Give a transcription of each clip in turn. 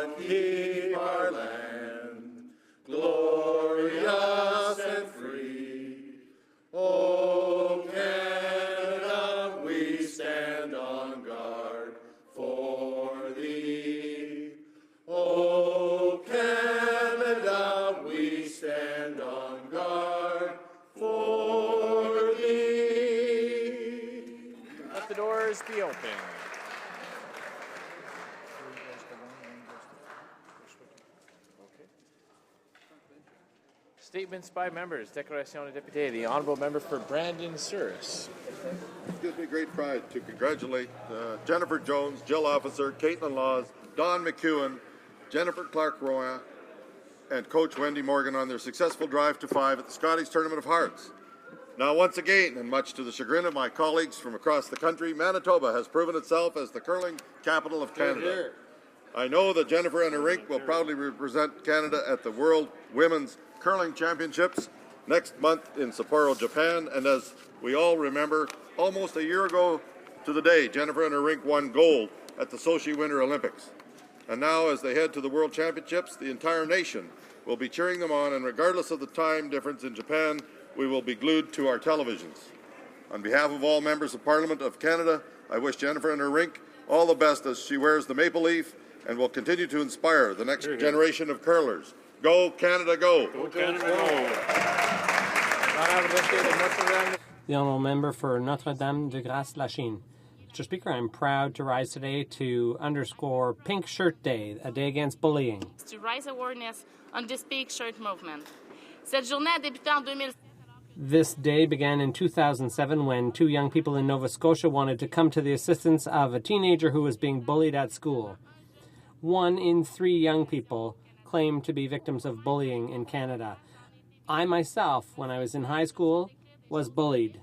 God keep our land glorious and free. O Canada, we stand on guard for thee. O Canada, we stand on guard for thee. Let the doors be open. Statements by members. Déclaration de député. The honourable member for Brandon Souris. It gives me great pride to congratulate Jennifer Jones, Jill Officer, Caitlin Laws, Don McEwen, Jennifer Clark-Roya, and Coach Wendy Morgan on their successful drive to 5 at the Scotties Tournament of Hearts. Now, once again, and much to the chagrin of my colleagues from across the country, Manitoba has proven itself as the curling capital of Canada. I know that Jennifer and her rink will proudly represent Canada at the World Women's Curling Championships next month in Sapporo, Japan. And as we all remember, almost a year ago to the day, Jennifer and her rink won gold at the Sochi Winter Olympics. And now, as they head to the World Championships, the entire nation will be cheering them on, and regardless of the time difference in Japan, we will be glued to our televisions. On behalf of all members of Parliament of Canada, I wish Jennifer and her rink all the best as she wears the maple leaf and will continue to inspire the next generation of curlers. Go Canada, go! Go Canada, go! The honourable member for Notre-Dame-de-Grâce-Lachine. Mr. Speaker, I'm proud to rise today to underscore Pink Shirt Day, a day against bullying. To raise awareness on this Pink Shirt movement. Cette journée a débuté en 2007. This day began in 2007 when 2 young people in Nova Scotia wanted to come to the assistance of a teenager who was being bullied at school. 1 in 3 young people claim to be victims of bullying in Canada. I myself, when I was in high school, was bullied.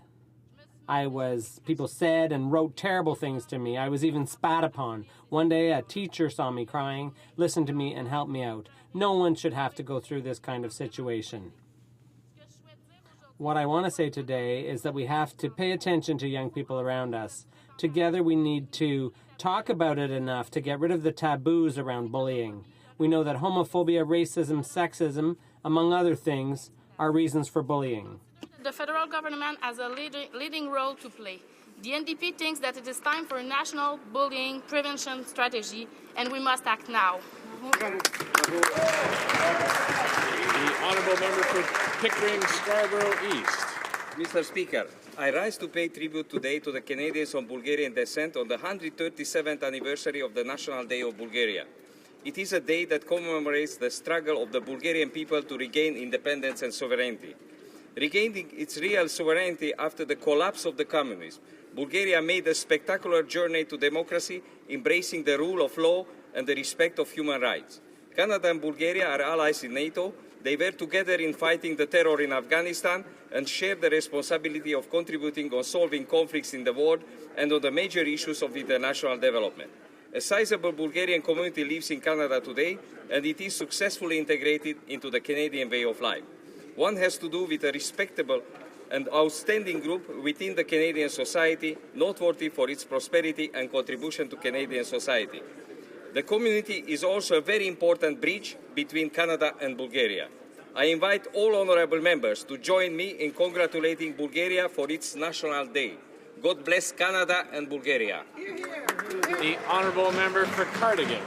People said and wrote terrible things to me. I was even spat upon. One day a teacher saw me crying, listened to me, and helped me out. No one should have to go through this kind of situation. What I want to say today is that we have to pay attention to young people around us. Together we need to talk about it enough to get rid of the taboos around bullying. We know that homophobia, racism, sexism, among other things, are reasons for bullying. The federal government has a leading role to play. The NDP thinks that it is time for a national bullying prevention strategy, and we must act now. The honourable member for Pickering, Scarborough East. Mr. Speaker, I rise to pay tribute today to the Canadians of Bulgarian descent on the 137th anniversary of the National Day of Bulgaria. It is a day that commemorates the struggle of the Bulgarian people to regain independence and sovereignty. Regaining its real sovereignty after the collapse of the communism, Bulgaria made a spectacular journey to democracy, embracing the rule of law and the respect of human rights. Canada and Bulgaria are allies in NATO. They were together in fighting the terror in Afghanistan and share the responsibility of contributing on solving conflicts in the world and on the major issues of international development. A sizable Bulgarian community lives in Canada today, and it is successfully integrated into the Canadian way of life. One has to do with a respectable and outstanding group within the Canadian society, noteworthy for its prosperity and contribution to Canadian society. The community is also a very important bridge between Canada and Bulgaria. I invite all honourable members to join me in congratulating Bulgaria for its National Day. God bless Canada and Bulgaria. The honourable member for Cardigan.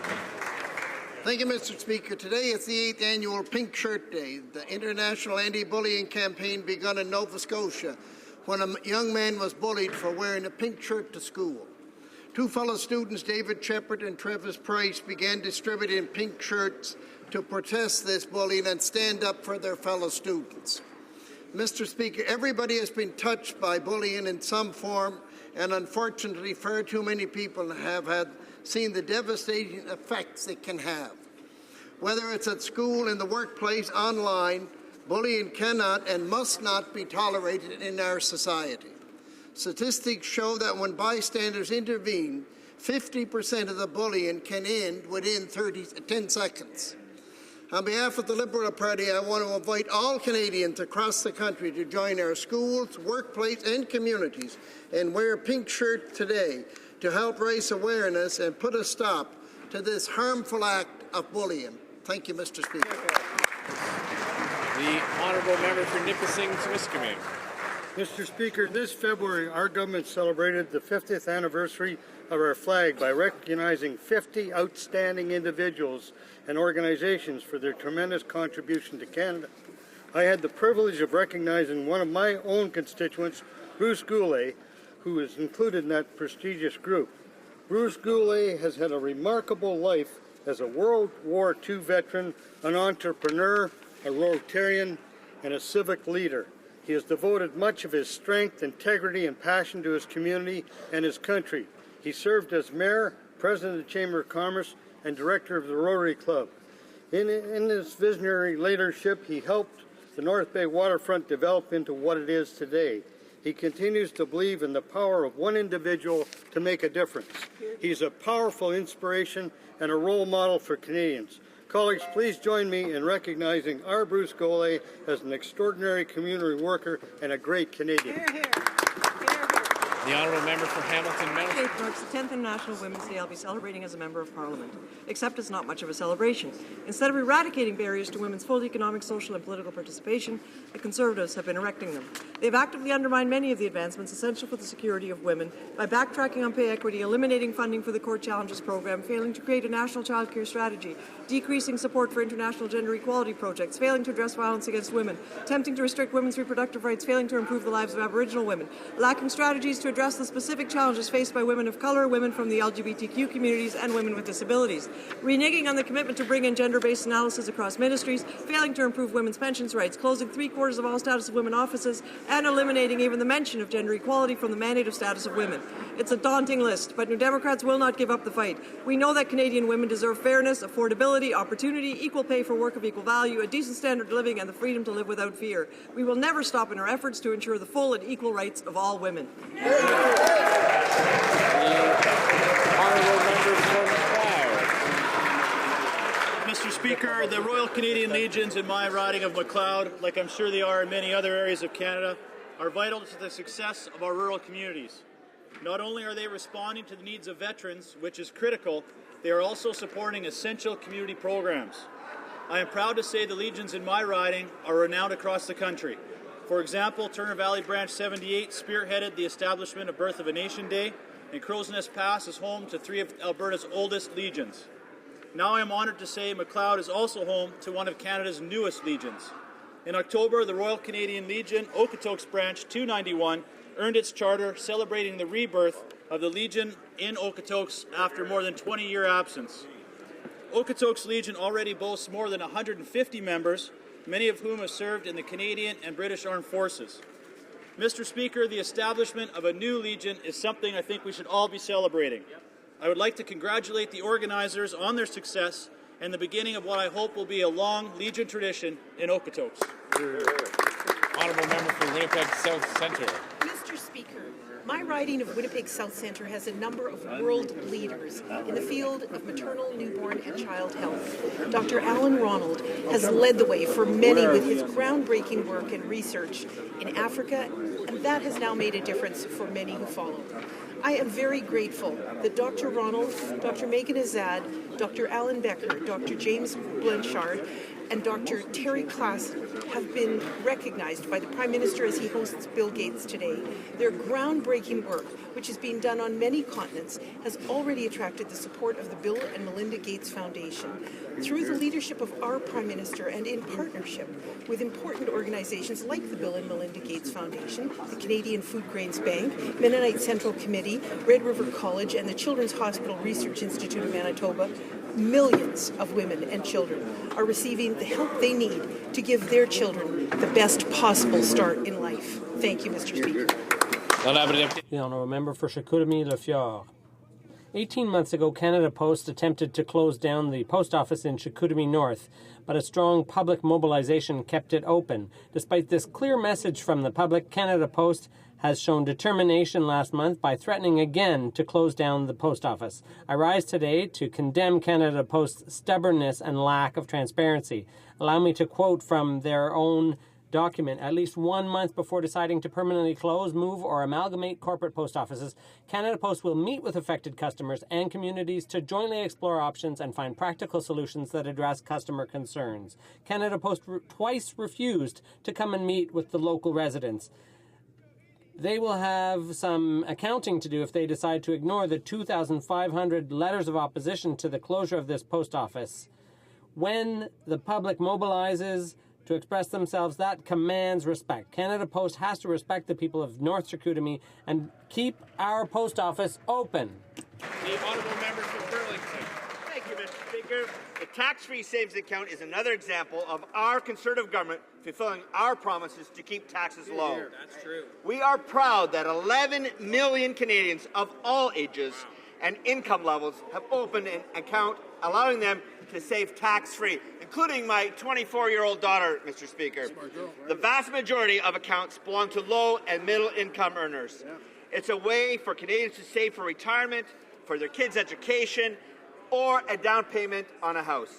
Thank you, Mr. Speaker. Today is the 8th annual Pink Shirt Day, the international anti-bullying campaign begun in Nova Scotia when a young man was bullied for wearing a pink shirt to school. 2 fellow students, David Shepard and Travis Price, began distributing pink shirts to protest this bullying and stand up for their fellow students. Mr. Speaker, everybody has been touched by bullying in some form, and unfortunately far too many people have seen the devastating effects it can have. Whether it's at school, in the workplace, online, bullying cannot and must not be tolerated in our society. Statistics show that when bystanders intervene, 50% of the bullying can end within 10 seconds. On behalf of the Liberal Party, I want to invite all Canadians across the country to join our schools, workplace and communities and wear a pink shirt today to help raise awareness and put a stop to this harmful act of bullying. Thank you, Mr. Speaker. The Honourable Member for Nipissing-Temiskaming. Mr. Speaker, this February our government celebrated the 50th anniversary of our flag by recognizing 50 outstanding individuals and organizations for their tremendous contribution to Canada. I had the privilege of recognizing one of my own constituents, Bruce Goulet, who is included in that prestigious group. Bruce Goulet has had a remarkable life as a World War II veteran, an entrepreneur, a Rotarian, and a civic leader. He has devoted much of his strength, integrity, and passion to his community and his country. He served as mayor, president of the Chamber of Commerce, and director of the Rotary Club. In his visionary leadership, he helped the North Bay waterfront develop into what it is today. He continues to believe in the power of one individual to make a difference. He's a powerful inspiration and a role model for Canadians. Colleagues, please join me in recognizing our Bruce Goulet as an extraordinary community worker and a great Canadian. Hear, hear. The Honourable Member for Hamilton Mountain. Today marks the 10th International Women's Day I'll be celebrating as a Member of Parliament, except it's not much of a celebration. Instead of eradicating barriers to women's full economic, social and political participation, the Conservatives have been erecting them. They've actively undermined many of the advancements essential for the security of women by backtracking on pay equity, eliminating funding for the Court Challenges program, failing to create a national childcare strategy, decreasing support for international gender equality projects, failing to address violence against women, attempting to restrict women's reproductive rights, failing to improve the lives of Aboriginal women, lacking strategies to address the specific challenges faced by women of colour, women from the LGBTQ communities, and women with disabilities, reneging on the commitment to bring in gender-based analysis across ministries, failing to improve women's pensions rights, closing 3/4 of all status of women offices, and eliminating even the mention of gender equality from the mandate of status of women. It's a daunting list, but New Democrats will not give up the fight. We know that Canadian women deserve fairness, affordability, opportunity, equal pay for work of equal value, a decent standard of living, and the freedom to live without fear. We will never stop in our efforts to ensure the full and equal rights of all women. Mr. Speaker, the Royal Canadian Legions in my riding of McLeod, like I'm sure they are in many other areas of Canada, are vital to the success of our rural communities. Not only are they responding to the needs of veterans, which is critical, they are also supporting essential community programs. I am proud to say the Legions in my riding are renowned across the country. For example, Turner Valley Branch 78 spearheaded the establishment of Birth of a Nation Day, and Crow's Nest Pass is home to 3 of Alberta's oldest Legions. Now I am honoured to say McLeod is also home to one of Canada's newest Legions. In October, the Royal Canadian Legion, Okotoks Branch 291, earned its charter celebrating the rebirth of the Legion in Okotoks after more than 20-year absence. Okotoks Legion already boasts more than 150 members, many of whom have served in the Canadian and British Armed Forces. Mr. Speaker, the establishment of a new Legion is something I think we should all be celebrating. I would like to congratulate the organizers on their success and the beginning of what I hope will be a long Legion tradition in Okotoks. Honourable Member for Winnipeg South Centre. Mr. Speaker, my riding of Winnipeg South Centre has a number of world leaders in the field of maternal, newborn and child health. Dr. Alan Ronald has led the way for many with his groundbreaking work and research in Africa, and that has now made a difference for many who follow. I am very grateful that Dr. Ronald, Dr. Megan Azad, Dr. Alan Becker, Dr. James Blanchard, and Dr. Terry Klass have been recognized by the Prime Minister as he hosts Bill Gates today. Their groundbreaking work, which is being done on many continents, has already attracted the support of the Bill and Melinda Gates Foundation. Through the leadership of our Prime Minister and in partnership with important organizations like the Bill and Melinda Gates Foundation, the Canadian Food Grains Bank, Mennonite Central Committee, Red River College, and the Children's Hospital Research Institute of Manitoba, millions of women and children are receiving the help they need to give their children the best possible start in life. Thank you, Mr. Speaker. The Honourable Member for Chicoutimi-Le-Fjord. 18 months ago, Canada Post attempted to close down the post office in Chicoutimi North, but a strong public mobilization kept it open. Despite this clear message from the public, Canada Post has shown determination last month by threatening again to close down the post office. I rise today to condemn Canada Post's stubbornness and lack of transparency. Allow me to quote from their own document. At least 1 month before deciding to permanently close, move, or amalgamate corporate post offices, Canada Post will meet with affected customers and communities to jointly explore options and find practical solutions that address customer concerns. Canada Post twice refused to come and meet with the local residents. They will have some accounting to do if they decide to ignore the 2,500 letters of opposition to the closure of this post office. When the public mobilizes to express themselves, that commands respect. Canada Post has to respect the people of North Chicoutimi and keep our post office open. The honourable member for Burlington. Thank you, Mr. Speaker. The tax-free savings account is another example of our Conservative government fulfilling our promises to keep taxes low. That's true. We are proud that 11 million Canadians of all ages and income levels have opened an account, allowing them to save tax-free, including my 24-year-old daughter, Mr. Speaker. The vast majority of accounts belong to low and middle-income earners. It's a way for Canadians to save for retirement, for their kids' education, or a down payment on a house.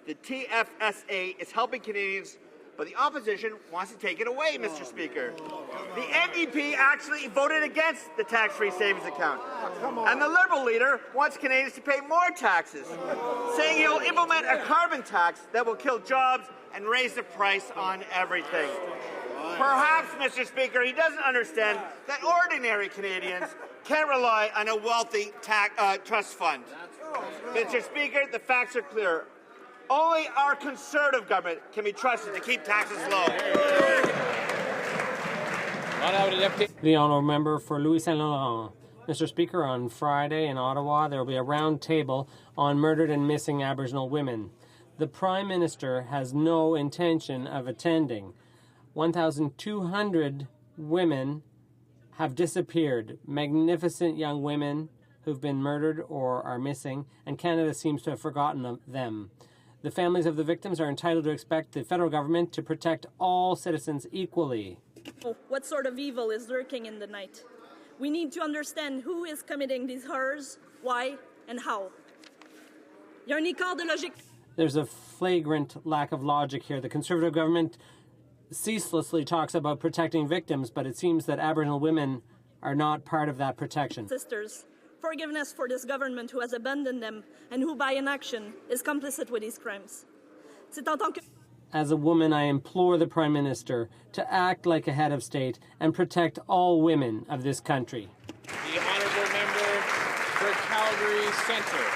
The TFSA is helping Canadians, but the opposition wants to take it away, Mr. Speaker. The NDP actually voted against the tax-free savings account. And the Liberal leader wants Canadians to pay more taxes, saying he'll implement a carbon tax that will kill jobs and raise the price on everything. Perhaps, Mr. Speaker, he doesn't understand that ordinary Canadians can't rely on a wealthy trust fund. Mr. Speaker, the facts are clear. Only our Conservative government can be trusted to keep taxes low. The honourable member for Louis Saint Laurent. Mr. Speaker, on Friday in Ottawa, there will be a round table on murdered and missing Aboriginal women. The Prime Minister has no intention of attending. 1,200 women have disappeared, magnificent young women who've been murdered or are missing, and Canada seems to have forgotten them. The families of the victims are entitled to expect the federal government to protect all citizens equally. What sort of evil is lurking in the night? We need to understand who is committing these horrors, why, and how. Il y a un écart de logique. There's a flagrant lack of logic here. The Conservative government ceaselessly talks about protecting victims, but it seems that Aboriginal women are not part of that protection. Sisters, forgiveness for this government who has abandoned them and who, by inaction, is complicit with these crimes. C'est en tant que... As a woman, I implore the Prime Minister to act like a head of state and protect all women of this country. The honourable member for Calgary Centre.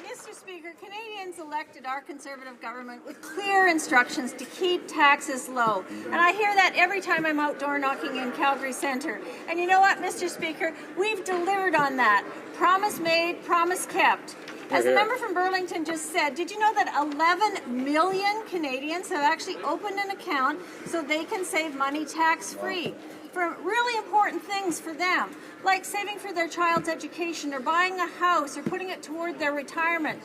Mr. Speaker, Canadians elected our Conservative government with clear instructions to keep taxes low. And I hear that every time I'm outdoor knocking in Calgary Centre. And you know what, Mr. Speaker? We've delivered on that. Promise made, promise kept. As the member from Burlington just said, did you know that 11 million Canadians have actually opened an account so they can save money tax-free for really important things for them, like saving for their child's education or buying a house or putting it toward their retirement?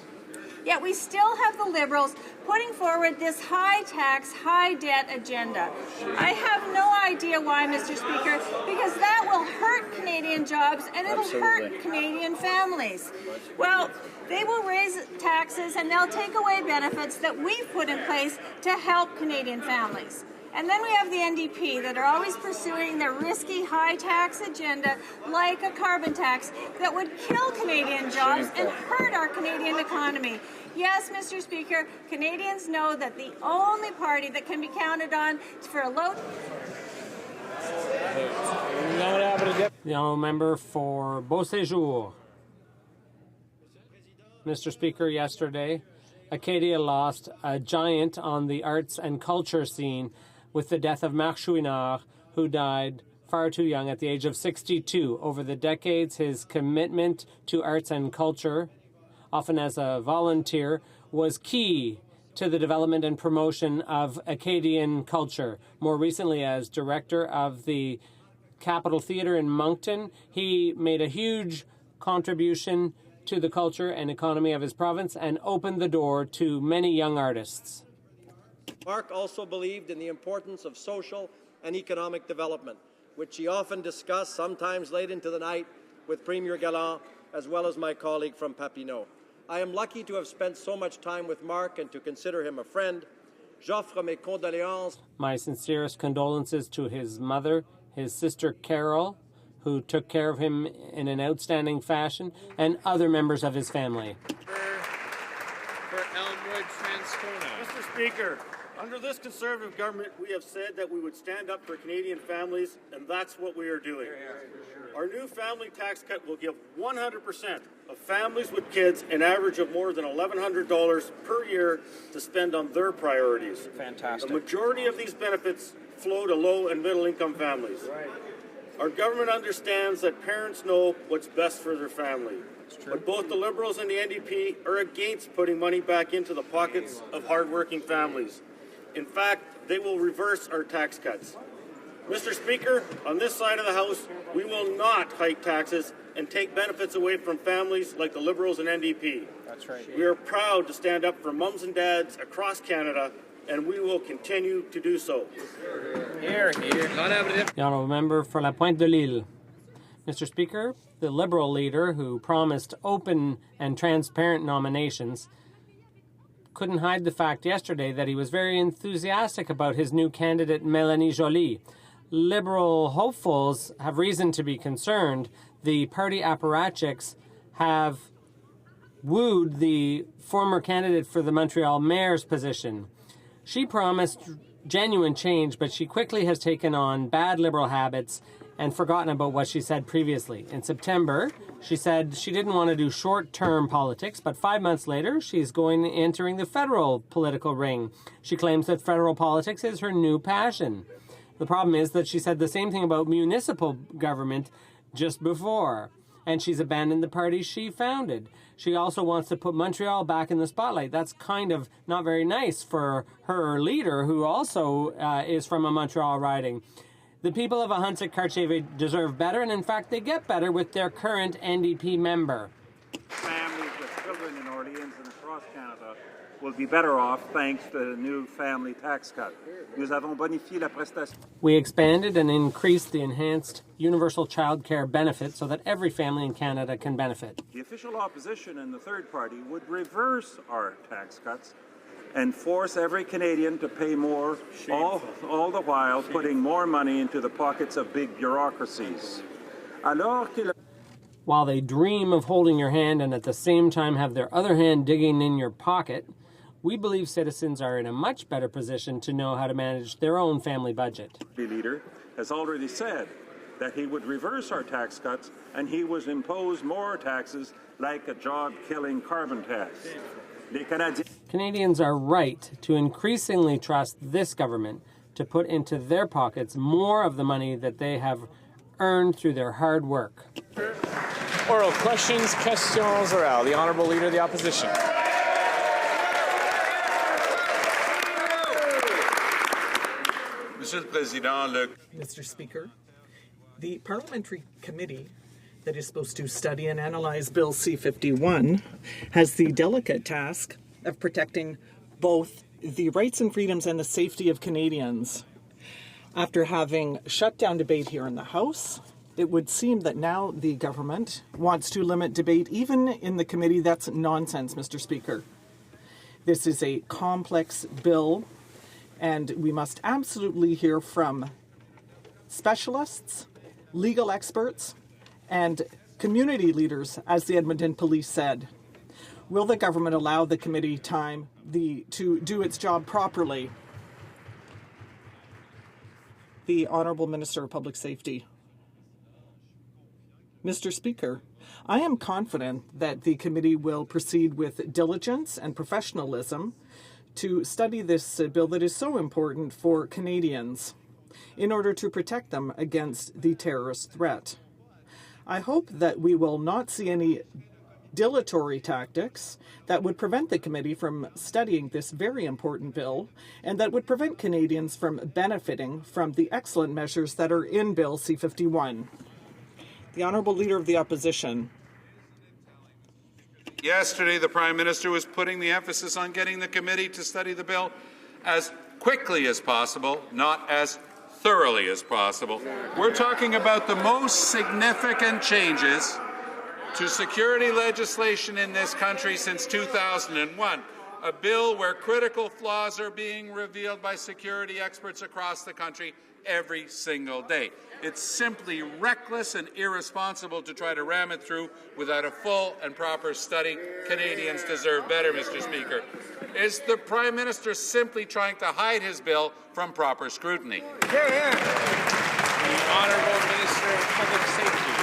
Yet we still have the Liberals putting forward this high-tax, high-debt agenda. I have no idea why, Mr. Speaker, because that will hurt Canadian jobs and it'll hurt Canadian families. Well, they will raise taxes and they'll take away benefits that we've put in place to help Canadian families. And then we have the NDP that are always pursuing their risky high-tax agenda like a carbon tax that would kill Canadian jobs and hurt our Canadian economy. Yes, Mr. Speaker, Canadians know that the only party that can be counted on for a low... The honourable member for Beauséjour. Mr. Speaker, yesterday, Acadia lost a giant on the arts and culture scene with the death of Marc Chouinard, who died far too young at the age of 62. Over the decades, his commitment to arts and culture, often as a volunteer, was key to the development and promotion of Acadian culture. More recently, as director of the Capitol Theatre in Moncton, he made a huge contribution to the culture and economy of his province and opened the door to many young artists. Marc also believed in the importance of social and economic development, which he often discussed, sometimes late into the night, with Premier Galland, as well as my colleague from Papineau. I am lucky to have spent so much time with Mark and to consider him a friend. J'offre mes condoléances. My sincerest condolences to his mother, his sister Carol, who took care of him in an outstanding fashion, and other members of his family. For Elmwood, Transcona. Mr. Speaker, under this Conservative government, we have said that we would stand up for Canadian families, and that's what we are doing. Our new family tax cut will give 100% of families with kids an average of more than $1,100 per year to spend on their priorities. Fantastic. The majority of these benefits flow to low and middle income families. Our government understands that parents know what's best for their family. But both the Liberals and the NDP are against putting money back into the pockets of hardworking families. In fact, they will reverse our tax cuts. Mr. Speaker, on this side of the House, we will not hike taxes and take benefits away from families like the Liberals and NDP. That's right. We are proud to stand up for mums and dads across Canada, and we will continue to do so. Here. The Honourable Member for La Pointe de l'Île. Mr. Speaker, the Liberal leader who promised open and transparent nominations couldn't hide the fact yesterday that he was very enthusiastic about his new candidate, Mélanie Joly. Liberal hopefuls have reason to be concerned. The party apparatchiks have wooed the former candidate for the Montreal mayor's position. She promised genuine change, but she quickly has taken on bad Liberal habits and forgotten about what she said previously. In September, she said she didn't want to do short-term politics, but 5 months later, she's entering the federal political ring. She claims that federal politics is her new passion. The problem is that she said the same thing about municipal government just before, and she's abandoned the party she founded. She also wants to put Montreal back in the spotlight. That's kind of not very nice for her leader, who also is from a Montreal riding. The people of Ahuntsic-Cartier deserve better, and in fact, they get better with their current NDP member. Families with children in Orleans and across Canada will be better off thanks to the new family tax cut. Nous avons bonifié la prestation. We expanded and increased the enhanced universal child care benefit so that every family in Canada can benefit. The official opposition and the third party would reverse our tax cuts and force every Canadian to pay more, all the while putting more money into the pockets of big bureaucracies. While they dream of holding your hand and at the same time have their other hand digging in your pocket, we believe citizens are in a much better position to know how to manage their own family budget. The leader has already said that he would reverse our tax cuts and he would impose more taxes like a job-killing carbon tax. Canadians are right to increasingly trust this government to put into their pockets more of the money that they have earned through their hard work. Oral questions, questions orales. The Honourable Leader of the Opposition. Mr. Speaker, the parliamentary committee that is supposed to study and analyze Bill C-51 has the delicate task of protecting both the rights and freedoms and the safety of Canadians. After having shut down debate here in the House, it would seem that now the government wants to limit debate even in the committee. That's nonsense, Mr. Speaker. This is a complex bill, and we must absolutely hear from specialists, legal experts, and community leaders, as the Edmonton Police said. Will the government allow the committee time to do its job properly? The Honourable Minister of Public Safety. Mr. Speaker, I am confident that the committee will proceed with diligence and professionalism to study this bill that is so important for Canadians in order to protect them against the terrorist threat. I hope that we will not see any dilatory tactics that would prevent the committee from studying this very important bill and that would prevent Canadians from benefiting from the excellent measures that are in Bill C-51. The Honourable Leader of the Opposition. Yesterday, the Prime Minister was putting the emphasis on getting the committee to study the bill as quickly as possible, not as thoroughly as possible. We're talking about the most significant changes to security legislation in this country since 2001, a bill where critical flaws are being revealed by security experts across the country every single day. It's simply reckless and irresponsible to try to ram it through without a full and proper study. Canadians deserve better, Mr. Speaker. Is the Prime Minister simply trying to hide his bill from proper scrutiny? Hear, hear. The Honourable Minister of Public Safety.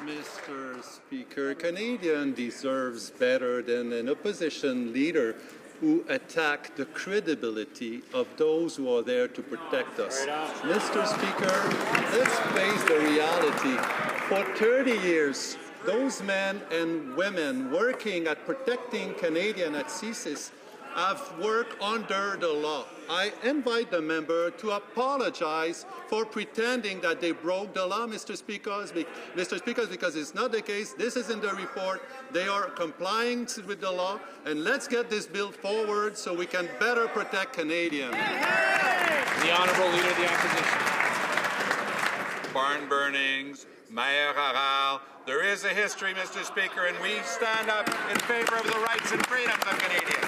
Mr. Speaker, Canadian deserves better than an opposition leader who attack the credibility of those who are there to protect us. Mr. Speaker, let's face the reality. For 30 years, those men and women working at protecting Canadians at CSIS have worked under the law. I invite the member to apologize for pretending that they broke the law, Mr. Speaker, because it's not the case. This is in the report. They are complying with the law, and let's get this bill forward so we can better protect Canadians. The Honourable Leader of the Opposition. Barn burnings, Mayor Haral. There is a history, Mr. Speaker, and we stand up in favor of the rights and freedoms of Canadians.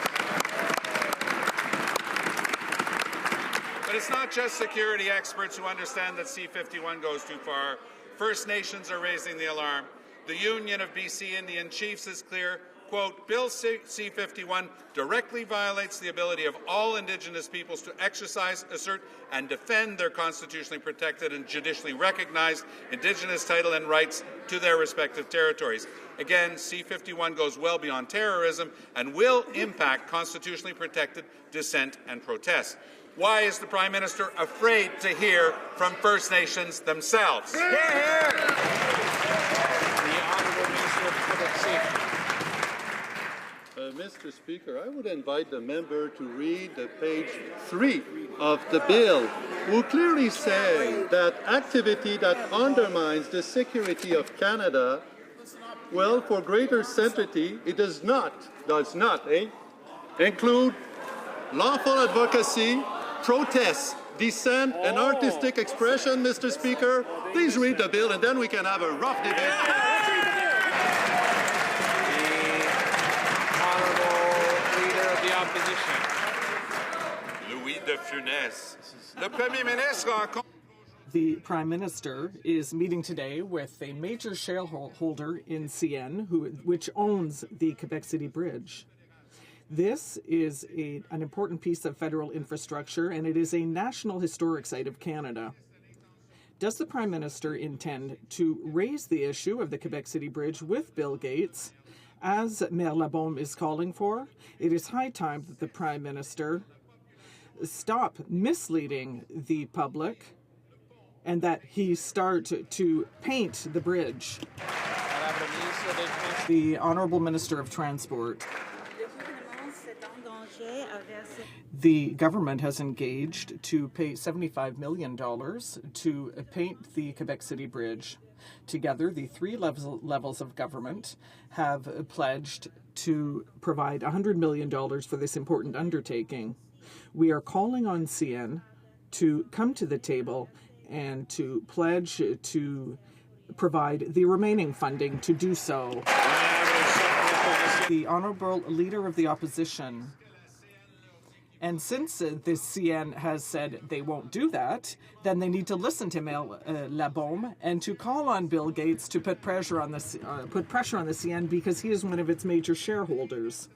But it's not just security experts who understand that C-51 goes too far. First Nations are raising the alarm. The Union of BC Indian Chiefs is clear. Quote, Bill C-51 directly violates the ability of all Indigenous peoples to exercise, assert, and defend their constitutionally protected and judicially recognized Indigenous title and rights to their respective territories. Again, C-51 goes well beyond terrorism and will impact constitutionally protected dissent and protest. Why is the Prime Minister afraid to hear from First Nations themselves? Hear, hear. The Honourable Minister of Public Safety. Mr. Speaker, I would invite the member to read page 3 of the bill, who clearly say that activity that undermines the security of Canada, well, for greater certainty, it does not include lawful advocacy, protests, dissent, and artistic expression, Mr. Speaker. Please read the bill, and then we can have a rough debate. Louis de Funès. Le Premier ministre rencontre. The Prime Minister is meeting today with a major shareholder in CN, which owns the Quebec City Bridge. This is an important piece of federal infrastructure, and it is a National Historic Site of Canada. Does the Prime Minister intend to raise the issue of the Quebec City Bridge with Bill Gates, as Mayor Labaume is calling for? It is high time that the Prime Minister stop misleading the public and that he start to paint the bridge. The Honourable Minister of Transport. The government has engaged to pay $75 million to paint the Quebec City Bridge. Together, the three levels of government have pledged to provide $100 million for this important undertaking. We are calling on CN to come to the table and to pledge to provide the remaining funding to do so. The Honourable Leader of the Opposition. And since the CN has said they won't do that, then they need to listen to Mayor Labaume and to call on Bill Gates to put pressure on the CN because he is one of its major shareholders.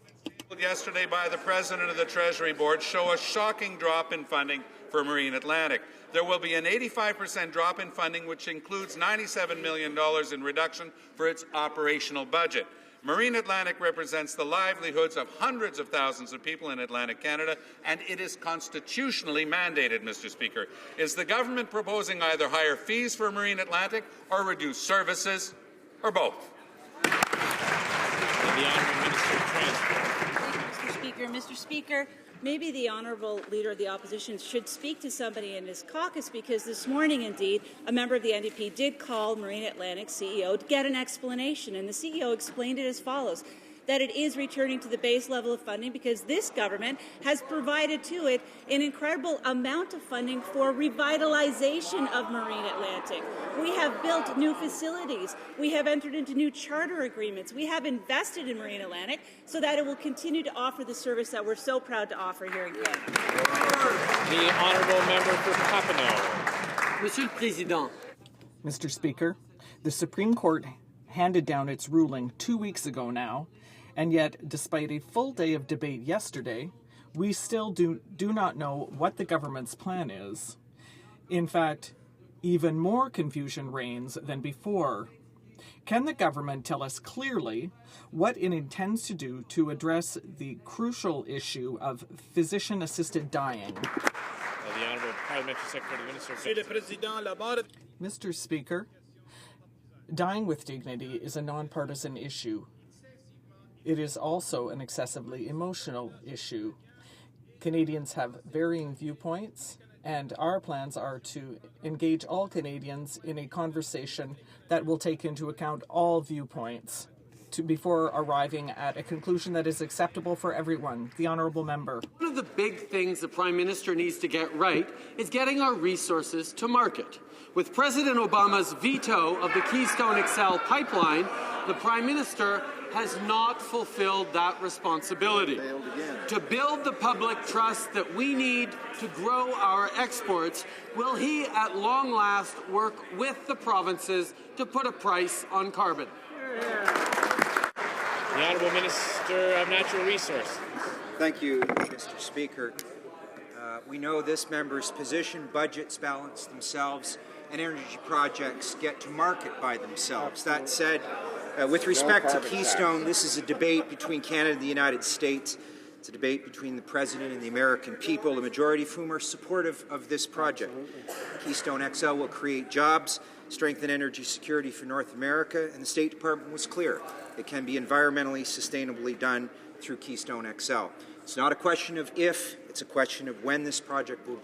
Yesterday by the President of the Treasury Board show a shocking drop in funding for Marine Atlantic. There will be an 85% drop in funding, which includes $97 million in reduction for its operational budget. Marine Atlantic represents the livelihoods of hundreds of thousands of people in Atlantic Canada, and it is constitutionally mandated, Mr. Speaker. Is the government proposing either higher fees for Marine Atlantic or reduce services, or both? The Honourable Minister of Transport. Mr. Speaker, maybe the Honourable Leader of the Opposition should speak to somebody in his caucus, because this morning, indeed, a member of the NDP did call Marine Atlantic CEO to get an explanation, and the CEO explained it as follows. that it is returning to the base level of funding, because this government has provided to it an incredible amount of funding for revitalization of Marine Atlantic. We have built new facilities. We have entered into new charter agreements. We have invested in Marine Atlantic so that it will continue to offer the service that we're so proud to offer here in Canada. The honourable member for Papineau. Monsieur le Président. Mr. Speaker, the Supreme Court handed down its ruling 2 weeks ago now, and yet, despite a full day of debate yesterday, we still do not know what the government's plan is. In fact, even more confusion reigns than before. Can the government tell us clearly what it intends to do to address the crucial issue of physician-assisted dying? The Honourable Parliamentary Secretary, Minister of Mr. Speaker, dying with dignity is a nonpartisan issue. It is also an excessively emotional issue. Canadians have varying viewpoints, and our plans are to engage all Canadians in a conversation that will take into account all viewpoints before arriving at a conclusion that is acceptable for everyone. The Honourable Member. One of the big things the Prime Minister needs to get right is getting our resources to market. With President Obama's veto of the Keystone XL pipeline, the Prime Minister has not fulfilled that responsibility. To build the public trust that we need to grow our exports, will he at long last work with the provinces to put a price on carbon? The Honourable Minister of Natural Resources. Thank you, Mr. Speaker. We know this member's position: budgets balance themselves and energy projects get to market by themselves. That said, with respect to Keystone, this is a debate between Canada and the United States. It's a debate between the President and the American people, the majority of whom are supportive of this project. Keystone XL will create jobs, strengthen energy security for North America, and the State Department was clear. It can be environmentally sustainably done through Keystone XL. It's not a question of if, it's a question of when this project will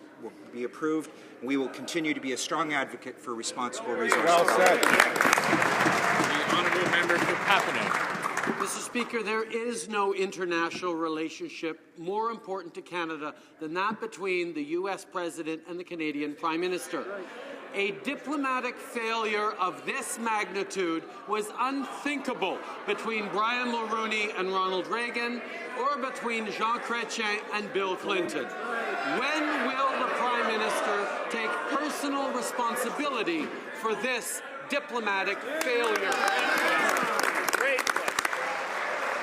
be approved, and we will continue to be a strong advocate for responsible resources. Well said. The Honourable Member for Papineau. Mr. Speaker, there is no international relationship more important to Canada than that between the U.S. President and the Canadian Prime Minister. A diplomatic failure of this magnitude was unthinkable between Brian Mulroney and Ronald Reagan, or between Jean Chrétien and Bill Clinton. When will the Prime Minister take personal responsibility for this diplomatic failure? Great question.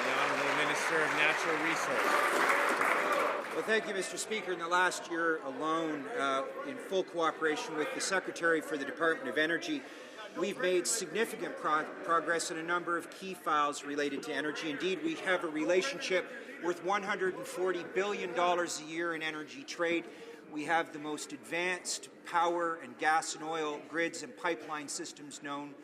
The Honourable Minister of Natural Resources. Well, thank you, Mr. Speaker. In the last year alone, in full cooperation with the Secretary for the Department of Energy, we've made significant progress in a number of key files related to energy. Indeed, we have a relationship worth $140 billion a year in energy trade. We have the most advanced power and gas and oil grids and pipeline systems known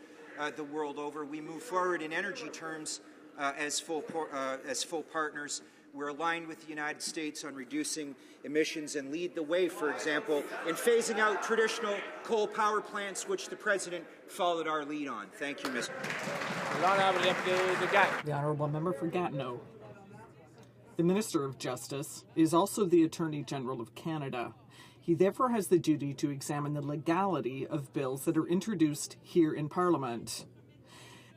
the world over. We move forward in energy terms as full partners. We're aligned with the United States on reducing emissions and lead the way, for example, in phasing out traditional coal power plants, which the President followed our lead on. Thank you, Mr. The Honourable Member for Gatineau. The Minister of Justice is also the Attorney General of Canada. He therefore has the duty to examine the legality of bills that are introduced here in Parliament.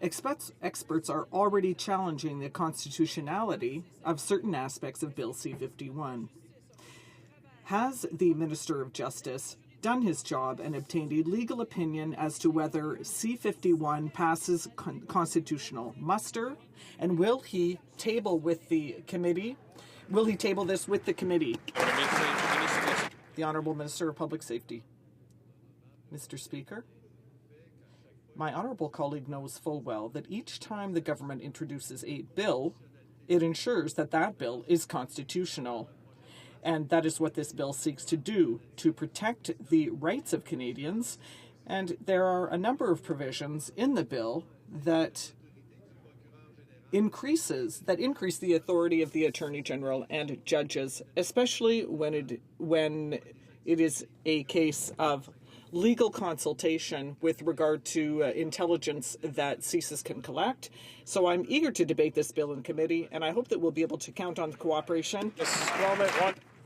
Experts are already challenging the constitutionality of certain aspects of Bill C-51. Has the Minister of Justice done his job and obtained a legal opinion as to whether C-51 passes constitutional muster? And will he table with the committee? Will he table this with the committee? The Honourable Minister of Public Safety. Mr. Speaker, my honourable colleague knows full well that each time the government introduces a bill, it ensures that that bill is constitutional. And that is what this bill seeks to do, to protect the rights of Canadians. And there are a number of provisions in the bill that increase the authority of the Attorney General and judges, especially when it is a case of legal consultation with regard to intelligence that CSIS can collect. So I'm eager to debate this bill in committee, and I hope that we'll be able to count on the cooperation.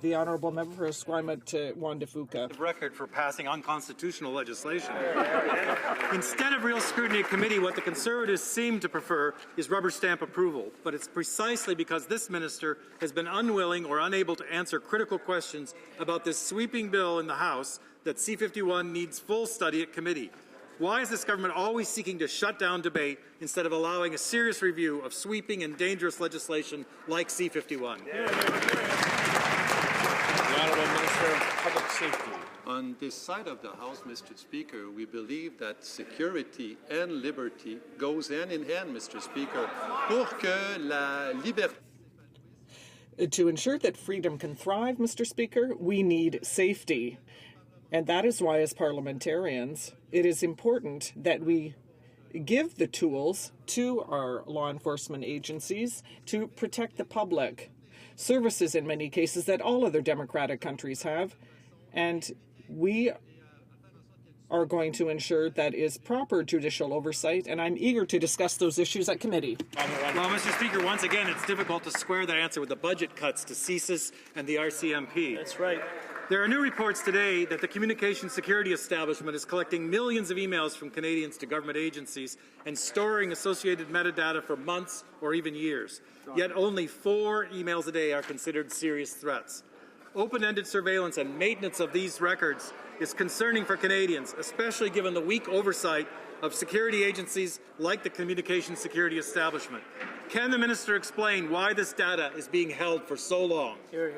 The Honourable Member for Esquimalt, Juan de Fuca. The record for passing unconstitutional legislation. Instead of real scrutiny at committee, what the Conservatives seem to prefer is rubber stamp approval. But it's precisely because this minister has been unwilling or unable to answer critical questions about this sweeping bill in the House that C-51 needs full study at committee. Why is this government always seeking to shut down debate instead of allowing a serious review of sweeping and dangerous legislation like C-51? The Honourable Minister of Public Safety. On this side of the House, Mr. Speaker, we believe that security and liberty goes hand in hand, Mr. Speaker, pour que la liberté. To ensure that freedom can thrive, Mr. Speaker, we need safety. And that is why, as parliamentarians, it is important that we give the tools to our law enforcement agencies to protect the public. Services, in many cases, that all other democratic countries have. And we are going to ensure that is proper judicial oversight, and I'm eager to discuss those issues at committee. Well, Mr. Speaker, once again, it's difficult to square that answer with the budget cuts to CSIS and the RCMP. That's right. There are new reports today that the Communications Security Establishment is collecting millions of emails from Canadians to government agencies and storing associated metadata for months or even years. Yet only 4 emails a day are considered serious threats. Open-ended surveillance and maintenance of these records is concerning for Canadians, especially given the weak oversight of security agencies like the Communications Security Establishment. Can the Minister explain why this data is being held for so long? The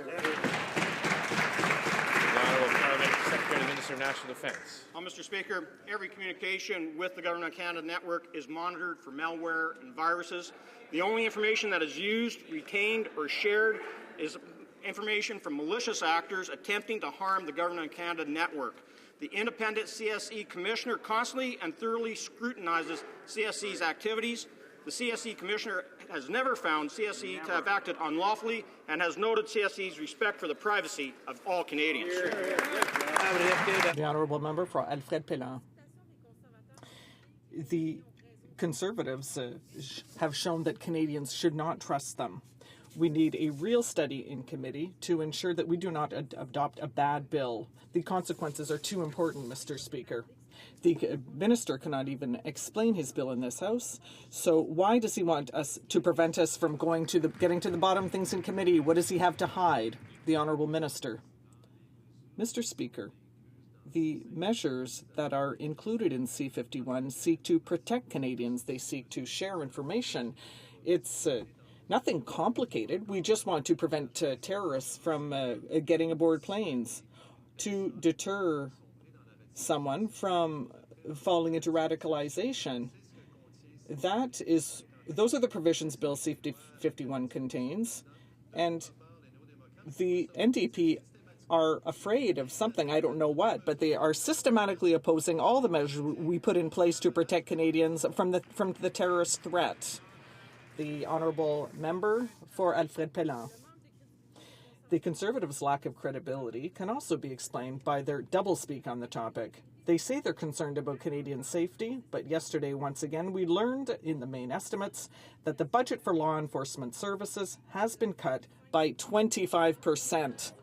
Honourable Parliamentary Secretary of Minister of National Defence. Mr. Speaker, every communication with the Government of Canada network is monitored for malware and viruses. The only information that is used, retained, or shared is information from malicious actors attempting to harm the Government of Canada network. The independent CSE Commissioner constantly and thoroughly scrutinizes CSE's activities. The CSE Commissioner has never found CSE to have acted unlawfully and has noted CSE's respect for the privacy of all Canadians. The Honourable Member for Alfred Pellan. The Conservatives have shown that Canadians should not trust them. We need a real study in committee to ensure that we do not adopt a bad bill. The consequences are too important, Mr. Speaker. The minister cannot even explain his bill in this House. So why does he want us to prevent us from getting to the bottom of things in committee? What does he have to hide? The Honourable Minister. Mr. Speaker, the measures that are included in C-51 seek to protect Canadians. They seek to share information. It's nothing complicated. We just want to prevent terrorists from getting aboard planes, to deter someone from falling into radicalization. Those are the provisions Bill C-51 contains, and the NDP are afraid of something, I don't know what, but they are systematically opposing all the measures we put in place to protect Canadians from the terrorist threat. The Honourable Member for Alfred Pellan. The Conservatives' lack of credibility can also be explained by their doublespeak on the topic. They say they're concerned about Canadian safety, but yesterday, once again, we learned in the main estimates that the budget for law enforcement services has been cut by 25%.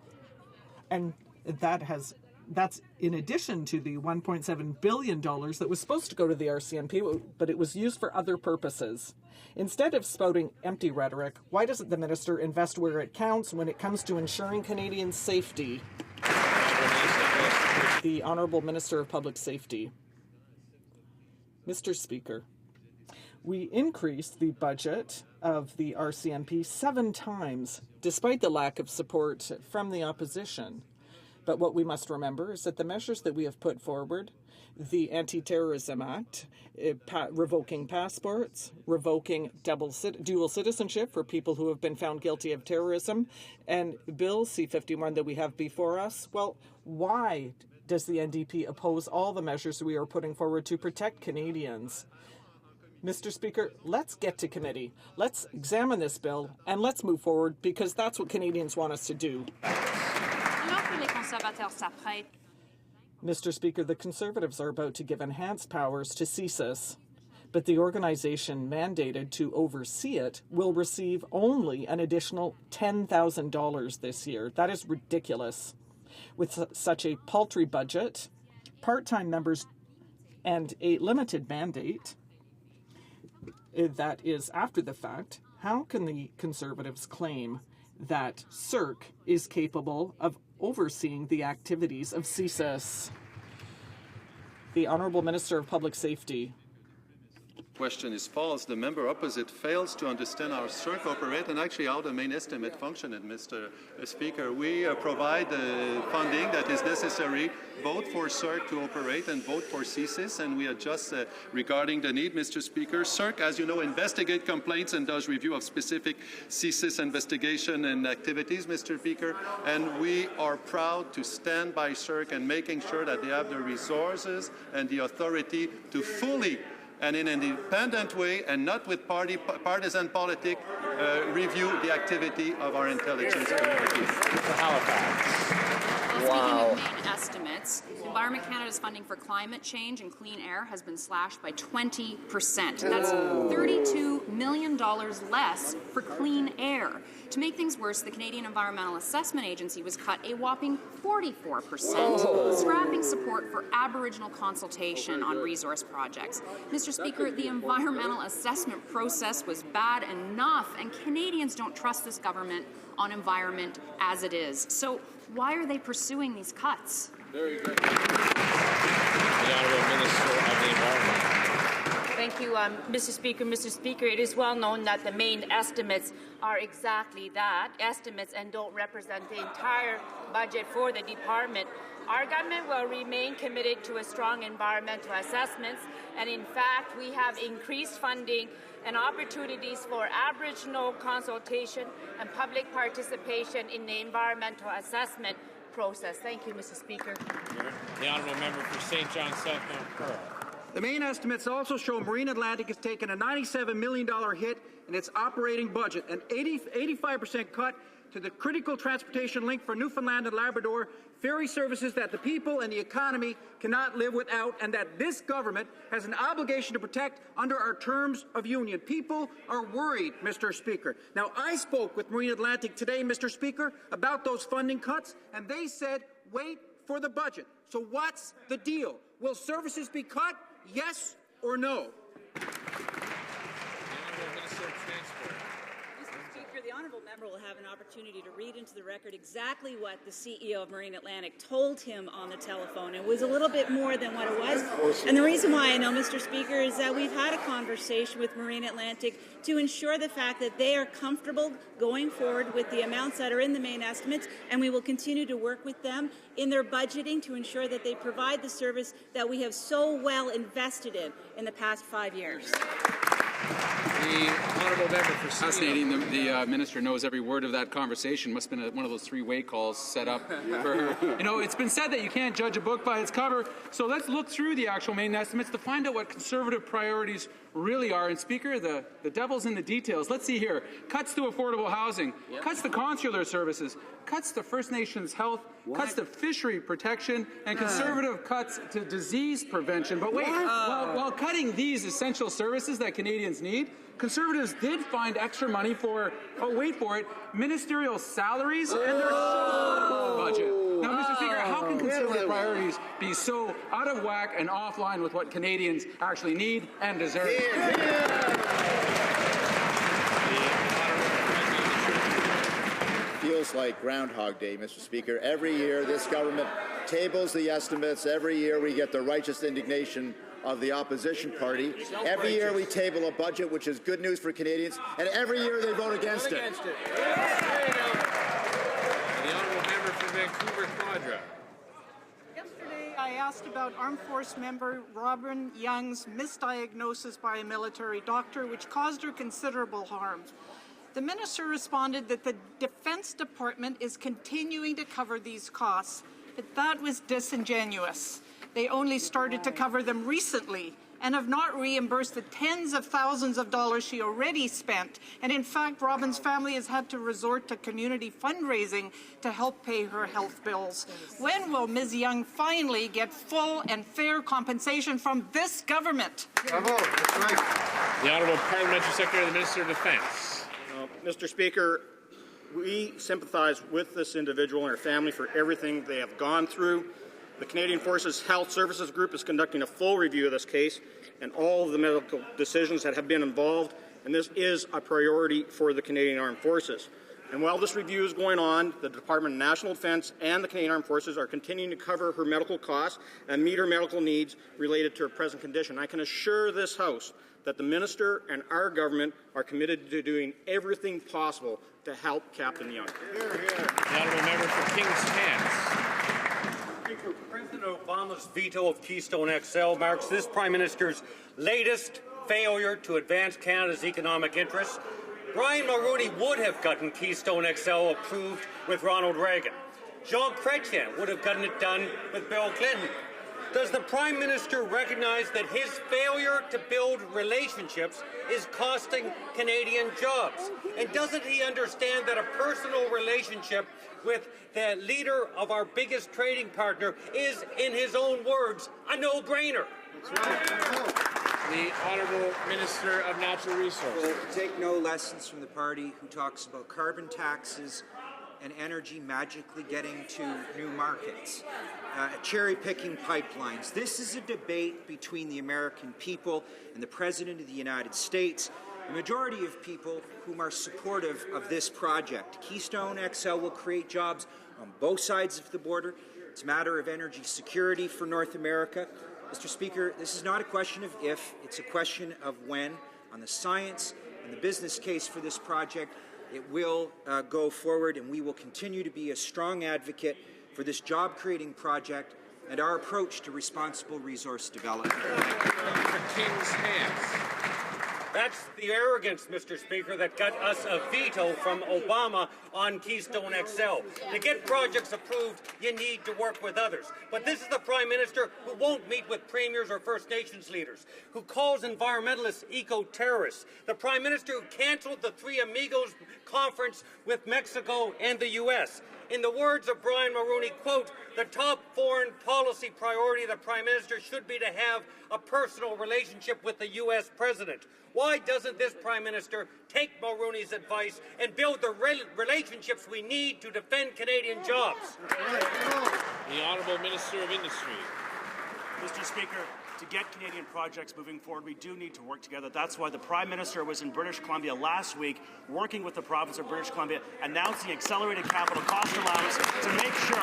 And that's in addition to the $1.7 billion that was supposed to go to the RCMP, but it was used for other purposes. Instead of spouting empty rhetoric, why doesn't the minister invest where it counts when it comes to ensuring Canadian safety? The Honourable Minister of Public Safety. Mr. Speaker, we increased the budget of the RCMP 7 times, despite the lack of support from the opposition. But what we must remember is that the measures that we have put forward, the Anti-Terrorism Act, revoking passports, revoking dual citizenship for people who have been found guilty of terrorism, and Bill C-51 that we have before us, well, why does the NDP oppose all the measures we are putting forward to protect Canadians? Mr. Speaker, let's get to committee. Let's examine this bill, and let's move forward, because that's what Canadians want us to do. Mr. Speaker, the Conservatives are about to give enhanced powers to CSIS, but the organization mandated to oversee it will receive only an additional $10,000 this year. That is ridiculous. With such a paltry budget, part-time members, and a limited mandate that is after the fact, how can the Conservatives claim that CERC is capable of overseeing the activities of CSIS? The Honourable Minister of Public Safety. Question is false. The member opposite fails to understand how CERC operate and actually how the main estimate function, Mr. Speaker. We provide the funding that is necessary both for CERC to operate and both for CSIS, and we adjust regarding the need, Mr. Speaker. CERC, as you know, investigates complaints and does review of specific CSIS investigation and activities, Mr. Speaker, and we are proud to stand by CERC and making sure that they have the resources and the authority to fully and in an independent way and not with partisan politics, review the activity of our intelligence community. Wow. Speaking of main estimates, Environment Canada's funding for climate change and clean air has been slashed by 20%. That's $32 million less for clean air. To make things worse, the Canadian Environmental Assessment Agency was cut a whopping 44%, scrapping support for Aboriginal consultation on resource projects. Mr. Speaker, the environmental assessment process was bad enough, and Canadians don't trust this government on environment as it is. So why are they pursuing these cuts? Very good. The Honourable Minister of the Environment. Thank you, Mr. Speaker. Mr. Speaker, it is well known that the main estimates are exactly that, estimates, and don't represent the entire budget for the department. Our government will remain committed to a strong environmental assessments, and in fact, we have increased funding and opportunities for Aboriginal consultation and public participation in the environmental assessment process. Thank you, Mr. Speaker. The Honourable Member for St. John South Mount Pearl. The main estimates also show Marine Atlantic has taken a $97 million hit in its operating budget, an 85% cut to the critical transportation link for Newfoundland and Labrador, ferry services that the people and the economy cannot live without, and that this government has an obligation to protect under our terms of union. People are worried, Mr. Speaker. Now, I spoke with Marine Atlantic today, Mr. Speaker, about those funding cuts, and they said, wait for the budget. So what's the deal? Will services be cut? Yes or no? The honourable member will have an opportunity to read into the record exactly what the CEO of Marine Atlantic told him on the telephone. It was a little bit more than what it was. And the reason why I know, Mr. Speaker, is that we've had a conversation with Marine Atlantic to ensure the fact that they are comfortable going forward with the amounts that are in the main estimates, and we will continue to work with them in their budgeting to ensure that they provide the service that we have so well invested in the past 5 years. The Honourable Member for Fascinating. The Minister knows every word of that conversation. Must have been one of those three-way calls set up for her. You know, it's been said that you can't judge a book by its cover, so let's look through the actual main estimates to find out what Conservative priorities really are. And Speaker, the devil's in the details. Let's see here. Cuts to affordable housing, cuts to consular services, cuts to First Nations health, cuts to fishery protection, and Conservative cuts to disease prevention. But wait, while cutting these essential services that Canadians need, Conservatives did find extra money for, wait for it, ministerial salaries and their budget. Now, Mr. Speaker, how can Conservative priorities be so out of whack and offline with what Canadians actually need and deserve? Feels like Groundhog Day, Mr. Speaker. Every year, this government tables the estimates. Every year, we get the righteous indignation of the opposition party. Every year, we table a budget, which is good news for Canadians, and every year they vote against it. The Honourable Member for Vancouver Quadra. Yesterday, I asked about Armed Force member Robin Young's misdiagnosis by a military doctor, which caused her considerable harm. The minister responded that the Defense Department is continuing to cover these costs, but that was disingenuous. They only started to cover them recently, and have not reimbursed the tens of thousands of dollars she already spent. And in fact, Robin's family has had to resort to community fundraising to help pay her health bills. When will Ms. Young finally get full and fair compensation from this government? Bravo. That's right. The Honourable Parliamentary Secretary of the Minister of Defence. Mr. Speaker, we sympathize with this individual and her family for everything they have gone through. The Canadian Forces Health Services Group is conducting a full review of this case and all of the medical decisions that have been involved, and this is a priority for the Canadian Armed Forces. And while this review is going on, the Department of National Defence and the Canadian Armed Forces are continuing to cover her medical costs and meet her medical needs related to her present condition. I can assure this House that the Minister and our government are committed to doing everything possible to help Captain Young. The Honourable Member for King's Hants. President Obama's veto of Keystone XL marks this Prime Minister's latest failure to advance Canada's economic interests. Brian Mulroney would have gotten Keystone XL approved with Ronald Reagan. Jean Chrétien would have gotten it done with Bill Clinton. Does the Prime Minister recognize that his failure to build relationships is costing Canadian jobs? And doesn't he understand that a personal relationship with the leader of our biggest trading partner is, in his own words, a no-brainer? The Honourable Minister of Natural Resources. Will take no lessons from the party who talks about carbon taxes and energy magically getting to new markets, cherry-picking pipelines. This is a debate between the American people and the President of the United States, a majority of people whom are supportive of this project. Keystone XL will create jobs on both sides of the border. It's a matter of energy security for North America. Mr. Speaker, this is not a question of if, it's a question of when. On the science and the business case for this project, it will go forward, and we will continue to be a strong advocate for this job-creating project and our approach to responsible resource development. For King's Hants. That's the arrogance, Mr. Speaker, that got us a veto from Obama on Keystone XL. To get projects approved, you need to work with others. But this is the Prime Minister who won't meet with premiers or First Nations leaders, who calls environmentalists eco-terrorists, the Prime Minister who canceled the Three Amigos conference with Mexico and the U.S. In the words of Brian Mulroney, quote, the top foreign policy priority of the Prime Minister should be to have a personal relationship with the U.S. President. Why doesn't this Prime Minister take Mulroney's advice and build the relationships we need to defend Canadian jobs? The Honourable Minister of Industry. Mr. Speaker, to get Canadian projects moving forward, we do need to work together. That's why the Prime Minister was in British Columbia last week, working with the province of British Columbia, announcing accelerated capital cost allowance to make sure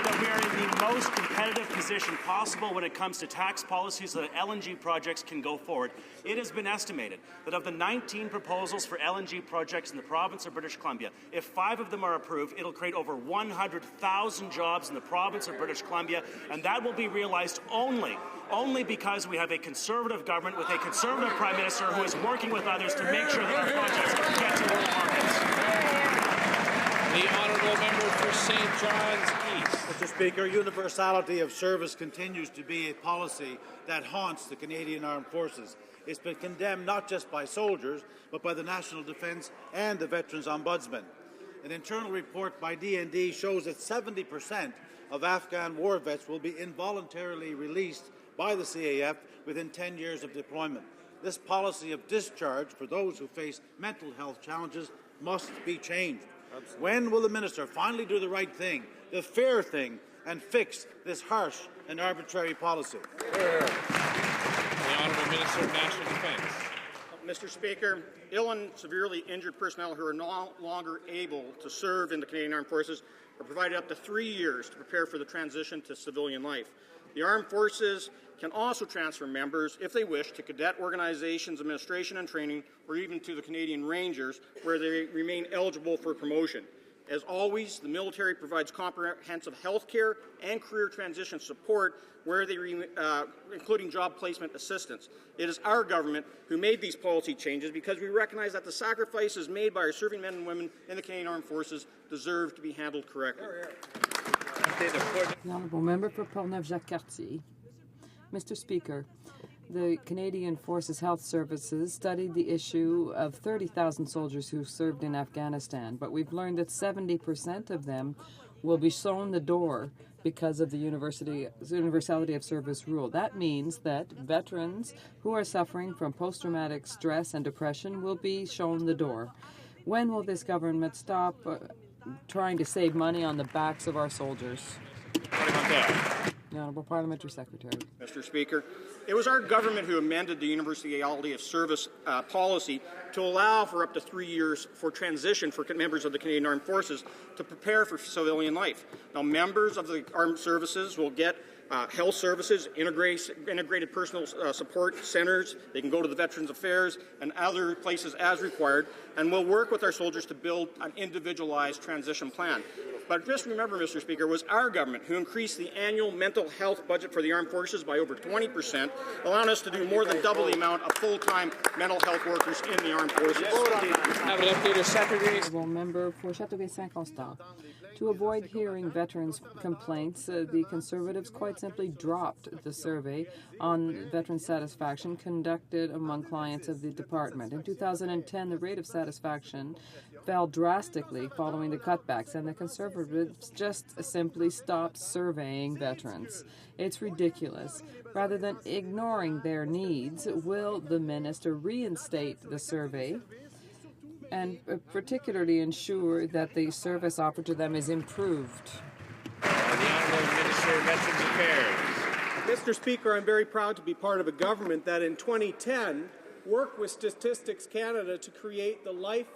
that we are in the most competitive position possible when it comes to tax policy so that LNG projects can go forward. It has been estimated that of the 19 proposals for LNG projects in the province of British Columbia, if 5 of them are approved, it'll create over 100,000 jobs in the province of British Columbia, and that will be realized only because we have a Conservative government with a Conservative Prime Minister who is working with others to make sure that our projects get to world markets. The Honourable Member for St. John's East. Mr. Speaker, universality of service continues to be a policy that haunts the Canadian Armed Forces. It's been condemned not just by soldiers, but by the National Defence and the Veterans Ombudsman. An internal report by DND shows that 70% of Afghan war vets will be involuntarily released by the CAF within 10 years of deployment. This policy of discharge for those who face mental health challenges must be changed. When will the Minister finally do the right thing, the fair thing, and fix this harsh and arbitrary policy? The Honourable Minister of National Defence. Mr. Speaker, ill and severely injured personnel who are no longer able to serve in the Canadian Armed Forces are provided up to 3 years to prepare for the transition to civilian life. The Armed Forces can also transfer members, if they wish, to cadet organizations, administration and training, or even to the Canadian Rangers, where they remain eligible for promotion. As always, the military provides comprehensive health care and career transition support, where they including job placement assistance. It is our government who made these policy changes because we recognize that the sacrifices made by our serving men and women in the Canadian Armed Forces deserve to be handled correctly. The Honourable Member for Portneuf-Jacques-Cartier. Mr. Speaker, the Canadian Forces Health Services studied the issue of 30,000 soldiers who served in Afghanistan, but we've learned that 70% of them will be shown the door because of the universality of service rule. That means that veterans who are suffering from post-traumatic stress and depression will be shown the door. When will this government stop trying to save money on the backs of our soldiers? The Honourable Parliamentary Secretary. Mr. Speaker, it was our government who amended the universality of service policy to allow for up to 3 years for transition for members of the Canadian Armed Forces to prepare for civilian life. Now, members of the armed services will get health services, integrated personal support centers. They can go to the Veterans Affairs and other places as required, and we'll work with our soldiers to build an individualized transition plan. But just remember, Mr. Speaker, it was our government who increased the annual mental health budget for the armed forces by over 20%, allowing us to do more than double the amount of full-time mental health workers in the armed forces. Member for Châteauguay-Saint-Constant. To avoid hearing veterans' complaints, the Conservatives quite simply dropped the survey on veteran satisfaction conducted among clients of the department. In 2010, the rate of satisfaction fell drastically following the cutbacks, and the Conservatives just simply stopped surveying veterans. It's ridiculous. Rather than ignoring their needs, will the minister reinstate the survey and particularly ensure that the service offered to them is improved? The Honourable Minister of Veterans Affairs. Mr. Speaker, I'm very proud to be part of a government that in 2010 worked with Statistics Canada to create the Life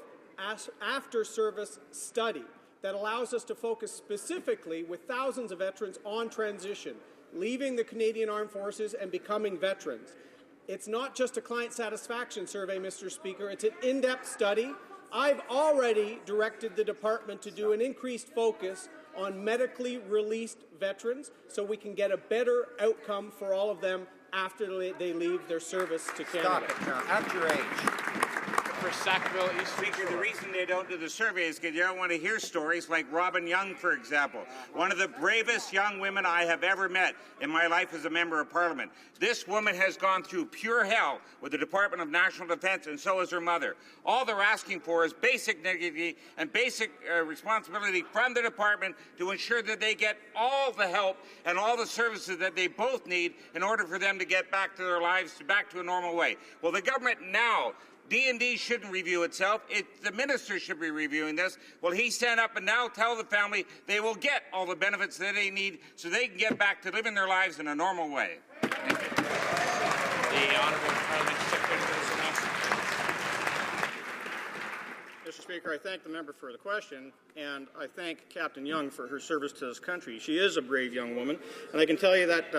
After Service Study that allows us to focus specifically with thousands of veterans on transition, leaving the Canadian Armed Forces and becoming veterans. It's not just a client satisfaction survey, Mr. Speaker. It's an in-depth study. I've already directed the department to do an increased focus on medically released veterans so we can get a better outcome for all of them after they leave their service to Canada. Stop it now. At your age. For Sackville, East Speaker, the reason they don't do the survey is because you don't want to hear stories like Robin Young, for example, one of the bravest young women I have ever met in my life as a member of Parliament. This woman has gone through pure hell with the Department of National Defence, and so has her mother. All they're asking for is basic dignity and basic responsibility from the department to ensure that they get all the help and all the services that they both need in order for them to get back to their lives, back to a normal way. Well, the government now, D&D shouldn't review itself. The minister should be reviewing this. Well, he stand up and now tell the family they will get all the benefits that they need so they can get back to living their lives in a normal way. Thank you. The Honourable Parliamentary Secretary for the National. Mr. Speaker, I thank the member for the question, and I thank Captain Young for her service to this country. She is a brave young woman, and I can tell you that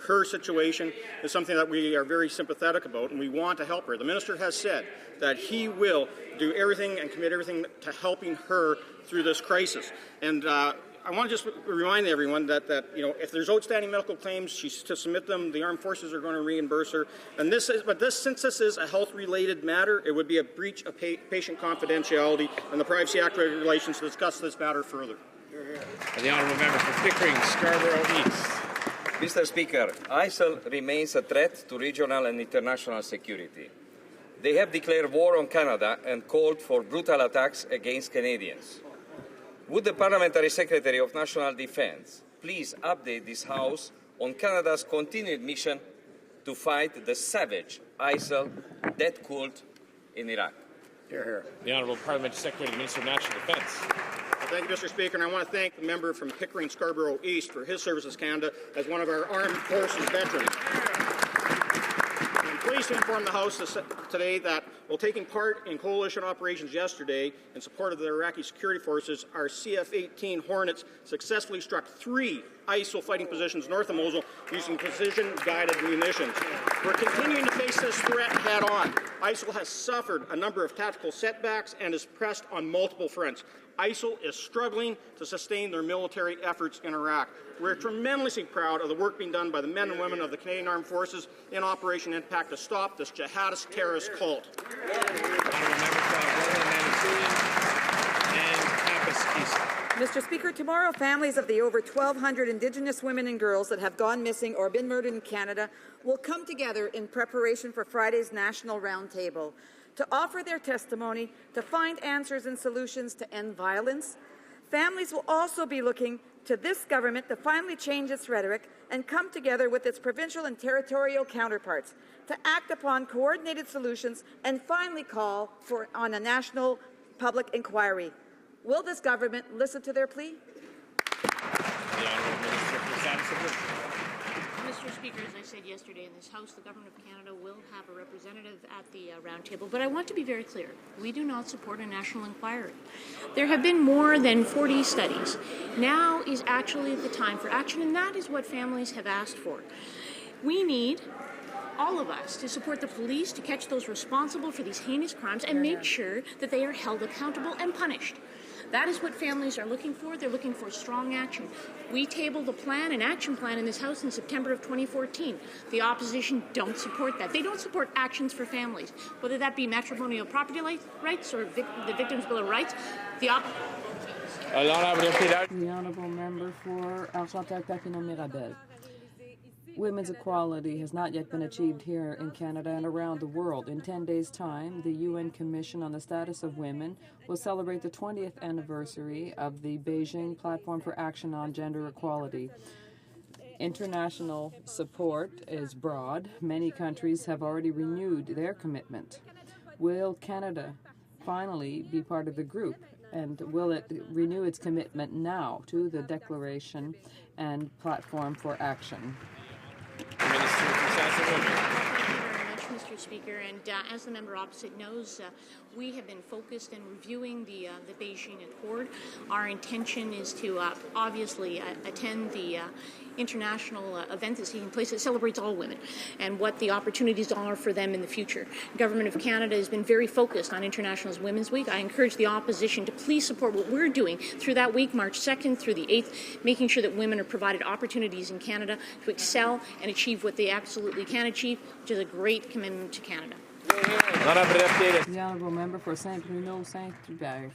her situation is something that we are very sympathetic about, and we want to help her. The minister has said that he will do everything and commit everything to helping her through this crisis. And I want to just remind everyone that if there's outstanding medical claims, she's to submit them. The armed forces are going to reimburse her. And since this is a health-related matter, it would be a breach of patient confidentiality and the Privacy Act regulations to discuss this matter further. The Honourable Member for Pickering, Scarborough East. Mr. Speaker, ISIL remains a threat to regional and international security. They have declared war on Canada and called for brutal attacks against Canadians. Would the Parliamentary Secretary of National Defence please update this House on Canada's continued mission to fight the savage ISIL death cult in Iraq? Hear, hear. The Honourable Parliamentary Secretary and Minister of National Defence. Thank you, Mr. Speaker, and I want to thank the member from Pickering, Scarborough East for his service as Canada as one of our armed forces veterans. I'm pleased to inform the House today that while taking part in coalition operations yesterday in support of the Iraqi security forces, our CF-18 Hornets successfully struck 3 ISIL fighting positions north of Mosul using precision-guided munitions. We're continuing to face this threat head-on. ISIL has suffered a number of tactical setbacks and is pressed on multiple fronts. ISIL is struggling to sustain their military efforts in Iraq. We're tremendously proud of the work being done by the men and women of the Canadian Armed Forces in Operation Impact to stop this jihadist terrorist cult. Mr. Speaker, tomorrow families of the over 1,200 Indigenous women and girls that have gone missing or been murdered in Canada will come together in preparation for Friday's National Roundtable to offer their testimony, to find answers and solutions to end violence. Families will also be looking to this government to finally change its rhetoric and come together with its provincial and territorial counterparts to act upon coordinated solutions and finally call on a national public inquiry. Will this government listen to their plea? Mr. Speaker, as I said yesterday in this House, the Government of Canada will have a representative at the roundtable. But I want to be very clear. We do not support a national inquiry. There have been more than 40 studies. Now is actually the time for action, and that is what families have asked for. We need all of us to support the police to catch those responsible for these heinous crimes and make sure that they are held accountable and punished. That is what families are looking for. They're looking for strong action. We tabled an action plan in this House in September of 2014. The opposition don't support that. They don't support actions for families, whether that be matrimonial property rights or the Victims' Bill of Rights. The Honourable Member for Argenteuil-Papineau-Mirabel. Women's equality has not yet been achieved here in Canada and around the world. In 10 days' time, the UN Commission on the Status of Women will celebrate the 20th anniversary of the Beijing Platform for Action on Gender Equality. International support is broad. Many countries have already renewed their commitment. Will Canada finally be part of the group? And will it renew its commitment now to the Declaration and Platform for Action? Mr. Speaker, and as the member opposite knows, we have been focused in reviewing the Beijing Accord. Our intention is to obviously attend the international event that's taking place that celebrates all women and what the opportunities are for them in the future. The Government of Canada has been very focused on International Women's Week. I encourage the opposition to please support what we're doing through that week, March 2nd through the 8th, making sure that women are provided opportunities in Canada to excel and achieve what they absolutely can achieve, which is a great commitment to Canada. The Honourable Member for Saint-Bruno-Saint-Hubert.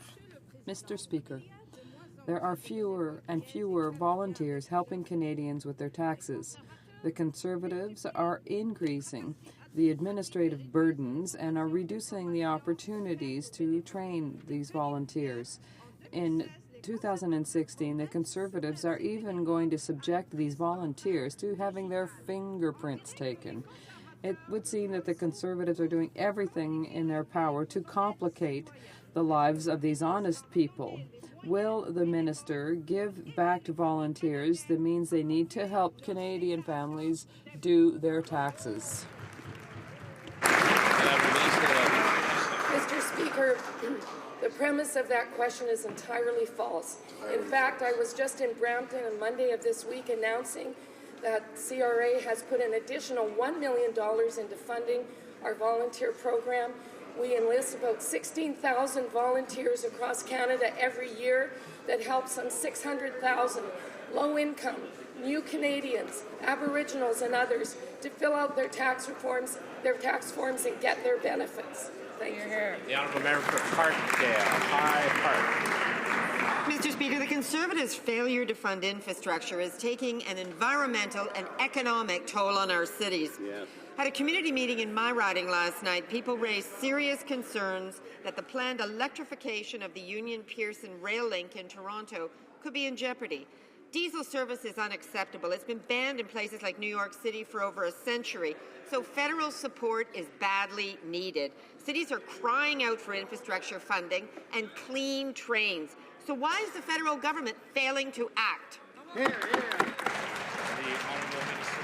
Mr. Speaker, there are fewer and fewer volunteers helping Canadians with their taxes. The Conservatives are increasing the administrative burdens and are reducing the opportunities to train these volunteers. In 2016, the Conservatives are even going to subject these volunteers to having their fingerprints taken. It would seem that the Conservatives are doing everything in their power to complicate the lives of these honest people. Will the minister give back to volunteers the means they need to help Canadian families do their taxes? Mr. Speaker, the premise of that question is entirely false. In fact, I was just in Brampton on Monday of this week announcing that CRA has put an additional $1 million into funding our volunteer program. We enlist about 16,000 volunteers across Canada every year that help some 600,000 low-income, new Canadians, Aboriginals and others to fill out their tax forms and get their benefits. Thank you. The Honourable Member for Parkdale, High Park. Mr. Speaker, the Conservatives' failure to fund infrastructure is taking an environmental and economic toll on our cities. Yes. At a community meeting in my riding last night, people raised serious concerns that the planned electrification of the Union Pearson rail link in Toronto could be in jeopardy. Diesel service is unacceptable. It's been banned in places like New York City for over a century, so federal support is badly needed. Cities are crying out for infrastructure funding and clean trains. So why is the federal government failing to act? The Honourable Minister.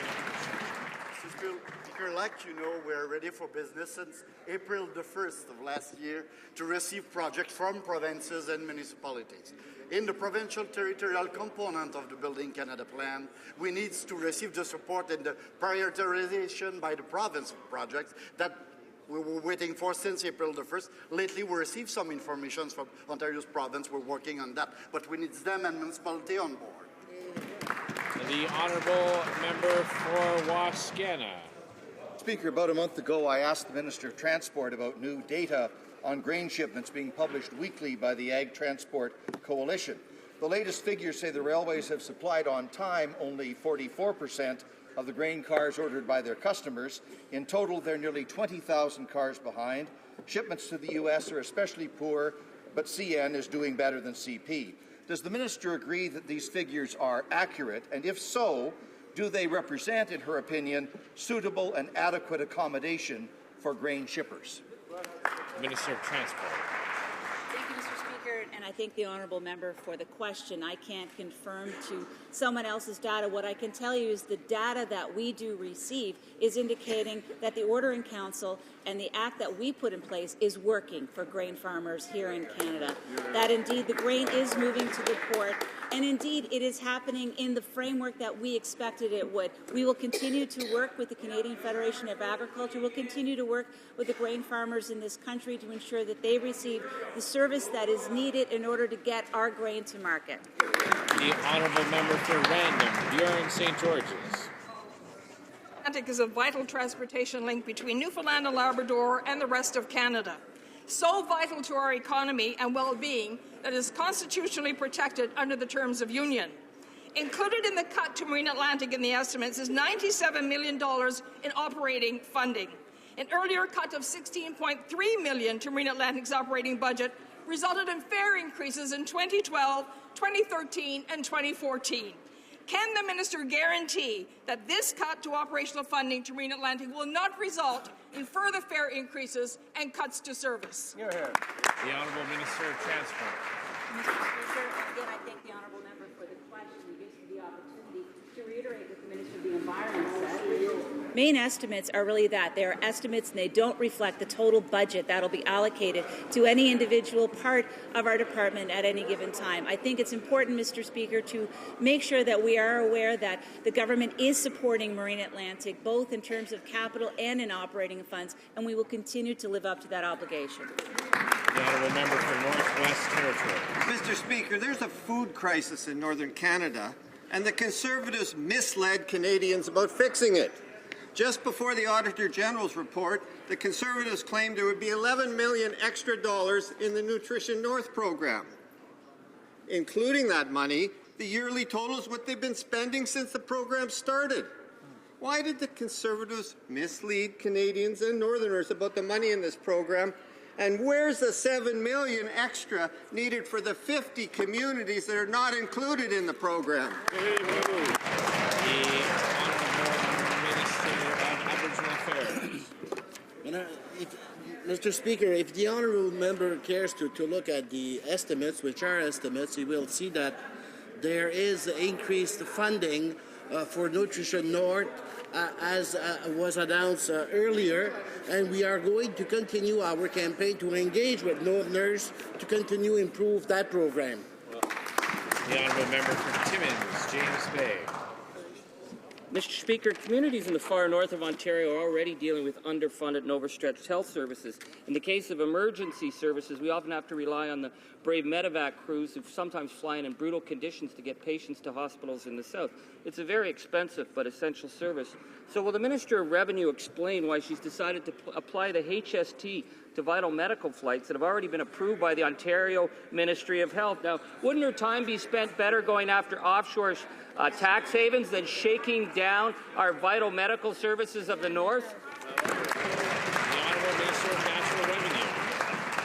Mr. Speaker, like you know, we're ready for business since April the 1st of last year to receive projects from provinces and municipalities. In the provincial territorial component of the Building Canada plan, we need to receive the support and the prioritization by the province of projects that we were waiting for since April the 1st. Lately, we received some information from Ontario's province. We're working on that, but we need them and municipality on board. The Honourable Member for Wascana. Speaker, about a month ago, I asked the Minister of Transport about new data on grain shipments being published weekly by the Ag Transport Coalition. The latest figures say the railways have supplied on time only 44% of the grain cars ordered by their customers. In total, they're nearly 20,000 cars behind. Shipments to the U.S. are especially poor, but CN is doing better than CP. Does the minister agree that these figures are accurate? And if so, do they represent, in her opinion, suitable and adequate accommodation for grain shippers? Minister of Transport. Thank you, Mr. Speaker, and I thank the honourable member for the question. I can't confirm to someone else's data. What I can tell you is the data that we do receive is indicating that the Ordering Council and the act that we put in place is working for grain farmers here in Canada. That indeed the grain is moving to the port, and indeed it is happening in the framework that we expected it would. We will continue to work with the Canadian Federation of Agriculture. We'll continue to work with the grain farmers in this country to ensure that they receive the service that is needed in order to get our grain to market. The honourable member for Random, Buren St. George's. Atlantic is a vital transportation link between Newfoundland and Labrador and the rest of Canada. So vital to our economy and well-being that is constitutionally protected under the terms of union. Included in the cut to Marine Atlantic in the estimates is $97 million in operating funding. An earlier cut of $16.3 million to Marine Atlantic's operating budget resulted in fare increases in 2012, 2013, and 2014. Can the minister guarantee that this cut to operational funding to Marine Atlantic will not result in further fare increases and cuts to service? The Honourable Minister of Transport. Mr. Speaker, again, I thank the honourable member for the question. It gives me the opportunity to reiterate what the Minister of the Environment said. Main estimates are really that. They are estimates and they don't reflect the total budget that will be allocated to any individual part of our department at any given time. I think it's important, Mr. Speaker, to make sure that we are aware that the government is supporting Marine Atlantic, both in terms of capital and in operating funds, and we will continue to live up to that obligation. The honourable member for Northwest Territory. Mr. Speaker, there's a food crisis in northern Canada, and the Conservatives misled Canadians about fixing it. Just before the Auditor General's report, the Conservatives claimed there would be $11 million extra in the Nutrition North program. Including that money, the yearly total is what they've been spending since the program started. Why did the Conservatives mislead Canadians and Northerners about the money in this program? And where's the $7 million extra needed for the 50 communities that are not included in the program? Mr. Speaker, if the honourable member cares to look at the estimates, which are estimates, he will see that there is increased funding for Nutrition North, as was announced earlier, and we are going to continue our campaign to engage with Northerners to continue to improve that program. The honourable member for Timmins, James Bay. Mr. Speaker, communities in the far north of Ontario are already dealing with underfunded and overstretched health services. In the case of emergency services, we often have to rely on the brave medevac crews who sometimes fly in brutal conditions to get patients to hospitals in the south. It's a very expensive but essential service. So will the Minister of Revenue explain why she's decided to apply the HST to vital medical flights that have already been approved by the Ontario Ministry of Health? Now, wouldn't her time be spent better going after offshore tax havens than shaking down our vital medical services of the North? The Honourable Minister of Natural Revenue.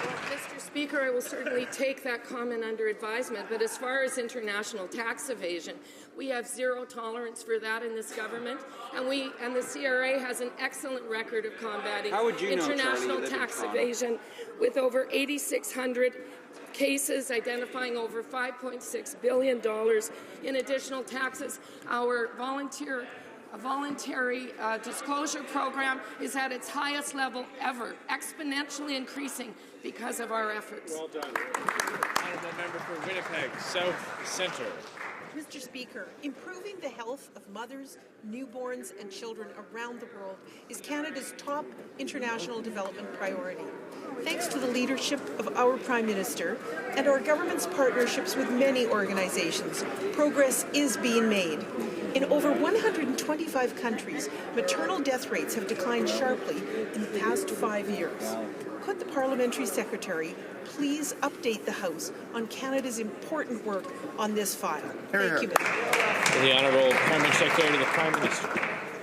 Well, Mr. Speaker, I will certainly take that comment under advisement, but as far as international tax evasion, we have zero tolerance for that in this government, and the CRA has an excellent record of combating international tax evasion with over 8,600 cases identifying over $5.6 billion in additional taxes. Our voluntary disclosure program is at its highest level ever, exponentially increasing because of our efforts. Well done. Honourable member for Winnipeg South Centre. Mr. Speaker, improving the health of mothers, newborns and children around the world is Canada's top international development priority. Thanks to the leadership of our Prime Minister and our government's partnerships with many organizations, progress is being made. In over 125 countries, maternal death rates have declined sharply in the past 5 years. could the Parliamentary Secretary please update the House on Canada's important work on this file? Thank you, Mr. The Honourable Permanent Secretary to the Prime Minister.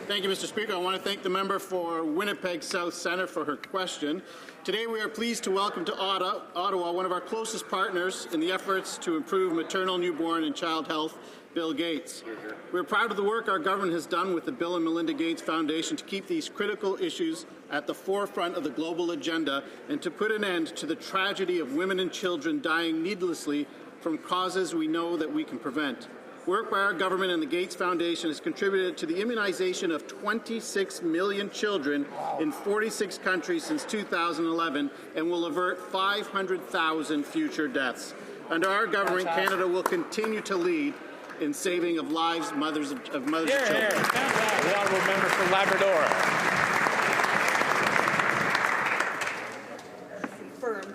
Thank you, Mr. Speaker. I want to thank the member for Winnipeg South Centre for her question. Today we are pleased to welcome to Ottawa one of our closest partners in the efforts to improve maternal, newborn and child health, Bill Gates. We're proud of the work our government has done with the Bill and Melinda Gates Foundation to keep these critical issues at the forefront of the global agenda and to put an end to the tragedy of women and children dying needlessly from causes we know that we can prevent. Work by our government and the Gates Foundation has contributed to the immunization of 26 million children in 46 countries since 2011 and will avert 500,000 future deaths. Under our government, Canada will continue to lead in saving of lives, mothers of children. The Honourable Member for Labrador.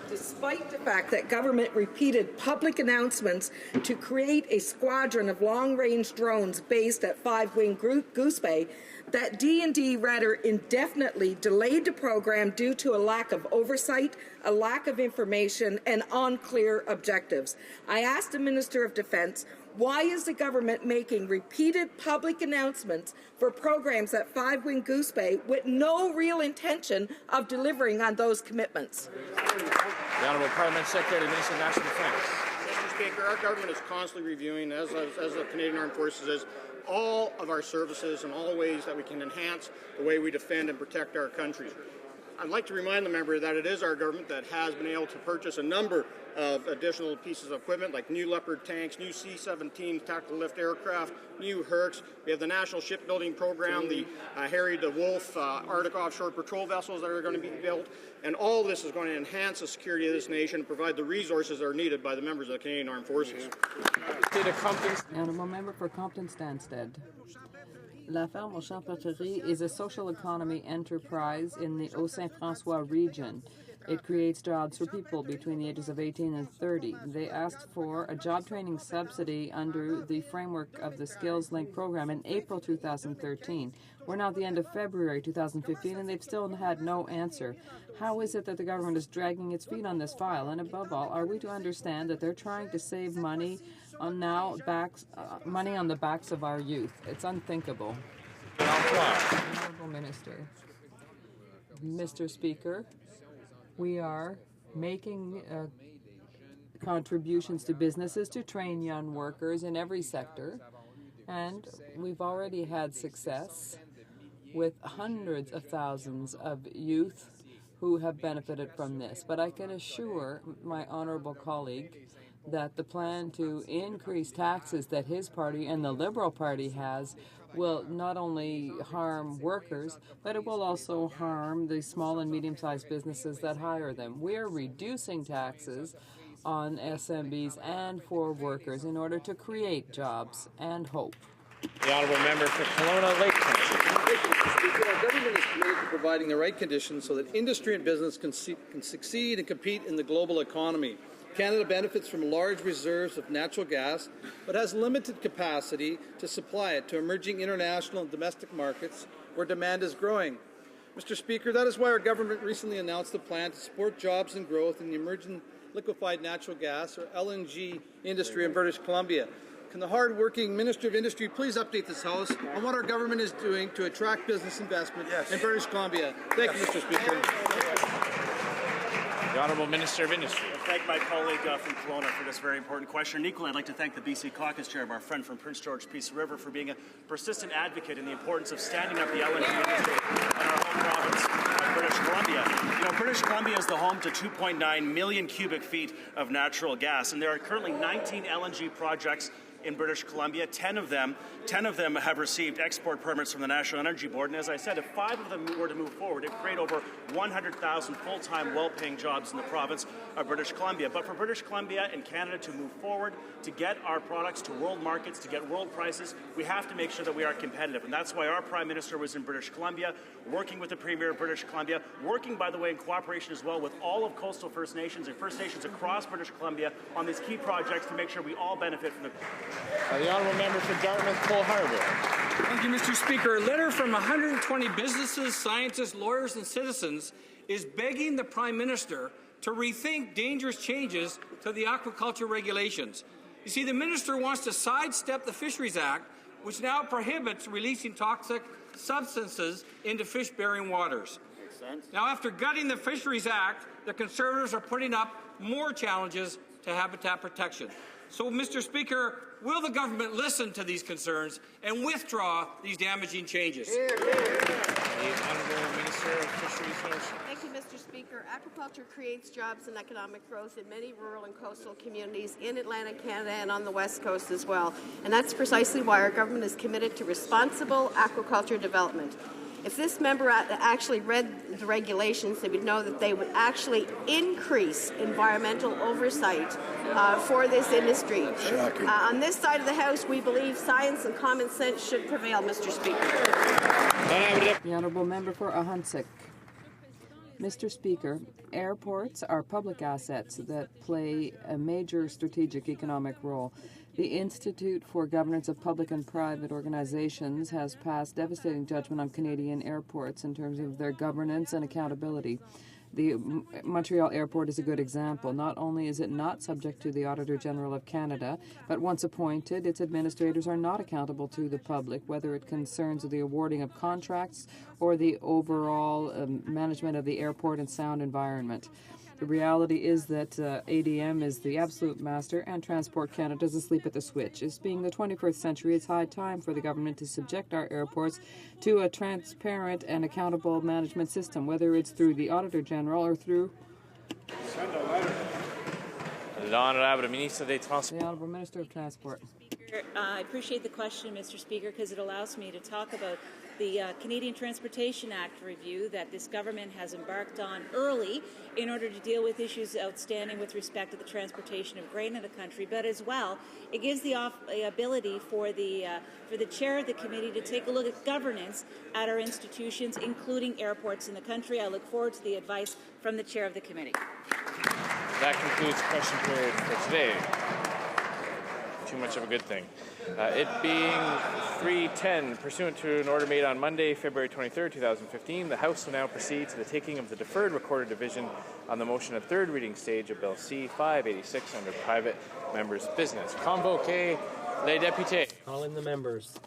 Despite the fact that government repeated public announcements to create a squadron of long-range drones based at 5-Wing Goose Bay, that D&D rather indefinitely delayed the program due to a lack of oversight, a lack of information, and unclear objectives. I asked the Minister of Defence, why is the government making repeated public announcements for programs at 5-Wing Goose Bay with no real intention of delivering on those commitments? The Honourable Parliament Secretary to the Minister of National Defence. Mr. Speaker, our government is constantly reviewing, as the Canadian Armed Forces is, all of our services and all the ways that we can enhance the way we defend and protect our country. I'd like to remind the member that it is our government that has been able to purchase a number of additional pieces of equipment like new Leopard tanks, new C-17 tactical lift aircraft, new HoCs. We have the National Shipbuilding Program, the Harry the Wolf Arctic Offshore Patrol vessels that are going to be built. And all this is going to enhance the security of this nation and provide the resources that are needed by the members of the Canadian Armed Forces. Honourable Member for Compton-Stanstead. La Ferme aux Champs-Pétries is a social economy enterprise in the Haut-Saint-François region. It creates jobs for people between the ages of 18 and 30. They asked for a job training subsidy under the framework of the Skills Link program in April 2013. We're now at the end of February 2015, and they've still had no answer. How is it that the government is dragging its feet on this file? And above all, are we to understand that they're trying to save money on money on the backs of our youth? It's unthinkable. Honourable Minister. Mr. Speaker, we are making contributions to businesses to train young workers in every sector, and we've already had success with hundreds of thousands of youth who have benefited from this. But I can assure my honourable colleague that the plan to increase taxes that his party and the Liberal Party has will not only harm workers, but it will also harm the small and medium-sized businesses that hire them. We are reducing taxes on SMBs and for workers in order to create jobs and hope. The Honourable Member for Kelowna Lake Country. Our government is committed to providing the right conditions so that industry and business can succeed and compete in the global economy. Canada benefits from large reserves of natural gas, but has limited capacity to supply it to emerging international and domestic markets where demand is growing. Mr. Speaker, that is why our government recently announced a plan to support jobs and growth in the emerging liquefied natural gas, or LNG, industry in British Columbia. Can the hard-working Minister of Industry please update this House on what our government is doing to attract business investment in British Columbia? Thank you, Mr. Speaker. The Honourable Minister of Industry. I thank my colleague from Kelowna for this very important question. And equally, I'd like to thank the BC Caucus Chair, our friend from Prince George Peace River, for being a persistent advocate in the importance of standing up the LNG industry in our home province of British Columbia. You know, British Columbia is the home to 2.9 million cubic feet of natural gas, and there are currently 19 LNG projects in British Columbia. 10 of them have received export permits from the National Energy Board. And as I said, if 5 of them were to move forward, it would create over 100,000 full-time, well-paying jobs in the province of British Columbia. But for British Columbia and Canada to move forward, to get our products to world markets, to get world prices, we have to make sure that we are competitive. And that's why our Prime Minister was in British Columbia, working with the Premier of British Columbia, working, by the way, in cooperation as well with all of coastal First Nations and First Nations across British Columbia on these key projects to make sure we all benefit from the The Honourable Member for Dartmouth, Cole Harbour. Thank you, Mr. Speaker. A letter from 120 businesses, scientists, lawyers, and citizens is begging the Prime Minister to rethink dangerous changes to the aquaculture regulations. You see, the Minister wants to sidestep the Fisheries Act, which now prohibits releasing toxic substances into fish-bearing waters. Makes sense. Now, after gutting the Fisheries Act, the Conservatives are putting up more challenges to habitat protection. So, Mr. Speaker, will the government listen to these concerns and withdraw these damaging changes? The Honourable Minister of Fisheries and Oceans. Thank you, Mr. Speaker. Aquaculture creates jobs and economic growth in many rural and coastal communities in Atlantic Canada and on the West Coast as well. And that's precisely why our government is committed to responsible aquaculture development. If this member actually read the regulations, they would know that they would actually increase environmental oversight for this industry. On this side of the House, we believe science and common sense should prevail, Mr. Speaker. The Honourable Member for HoC. Mr. Speaker, airports are public assets that play a major strategic economic role. The Institute for Governance of Public and Private Organizations has passed devastating judgment on Canadian airports in terms of their governance and accountability. The Montreal Airport is a good example. Not only is it not subject to the Auditor General of Canada, but once appointed, its administrators are not accountable to the public, whether it concerns the awarding of contracts or the overall management of the airport and sound environment. The reality is that ADM is the absolute master and Transport Canada is asleep at the switch. It's being the 21st century, it's high time for the government to subject our airports to a transparent and accountable management system, whether it's through the Auditor General or through The Honourable Minister des Transports. the Honourable Minister of Transport. I appreciate the question, Mr. Speaker, because it allows me to talk about the Canadian Transportation Act review that this government has embarked on early in order to deal with issues outstanding with respect to the transportation of grain in the country, but as well, it gives the ability for the chair of the committee to take a look at governance at our institutions, including airports in the country. I look forward to the advice from the chair of the committee. That concludes the question period for today. Too much of a good thing. It being 3:10, pursuant to an order made on Monday, February 23rd, 2015, the House will now proceed to the taking of the deferred recorded division on the motion at third reading stage of Bill C-586 under private members' business. Convoquez les députés. Calling the members.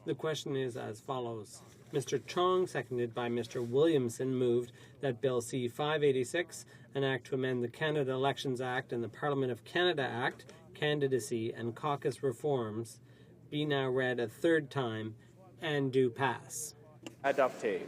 The question is as follows. Mr. Chong, seconded by Mr. Williamson, moved that Bill C-586, an act to amend the Canada Elections Act and the Parliament of Canada Act, candidacy and caucus reforms, be now read a third time and do pass. Adopté.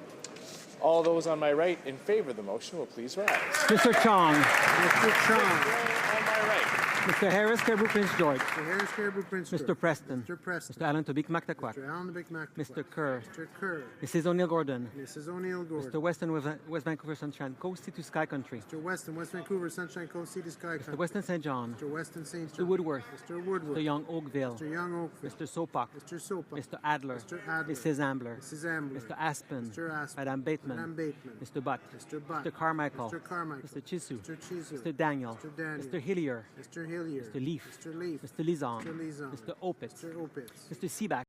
All those on my right in favour of the motion will please rise. Mr. Chong. Mr. Chong. On my right. Mr. Harris, Caribou Prince George. Mr. Harris, Caribou Prince George. Mr. Preston. Mr. Preston. Mr. Allen Tobic Mactaquac. Mr. Allen Tobic Mactaquac. Mr. Kerr. Mr. Kerr. Mrs. O'Neill Gordon. Mrs. O'Neill Gordon. Mr. Weston, West Vancouver Sunshine Coast, Sea to Sky Country. Mr. Weston, West Vancouver Sunshine Coast, Sea to Sky Country. Mr. Weston St. John. Mr. Weston St. John. Mr. Woodworth. Mr. Woodworth. Mr. Young Oakville. Mr. Young Oakville. Mr. Sopak. Mr. Sopak. Mr. Adler. Mr. Adler. Mrs. Ambler. Mrs. Ambler. Mr. Aspen. Mr. Aspen. Madame Bateman. Madame Bateman. Mr. Butt. Mr. Butt. Mr. Carmichael. Mr. Carmichael. Mr. Chisu. Mr. Chisu. Mr. Daniel. Mr. Daniel. Mr. Hillier. Mr. Hillier. Mr. Leaf. Mr. Leaf. Mr. Lizon. Mr. Lizon. Mr. Opitz. Mr. Opitz. Mr. Seaback.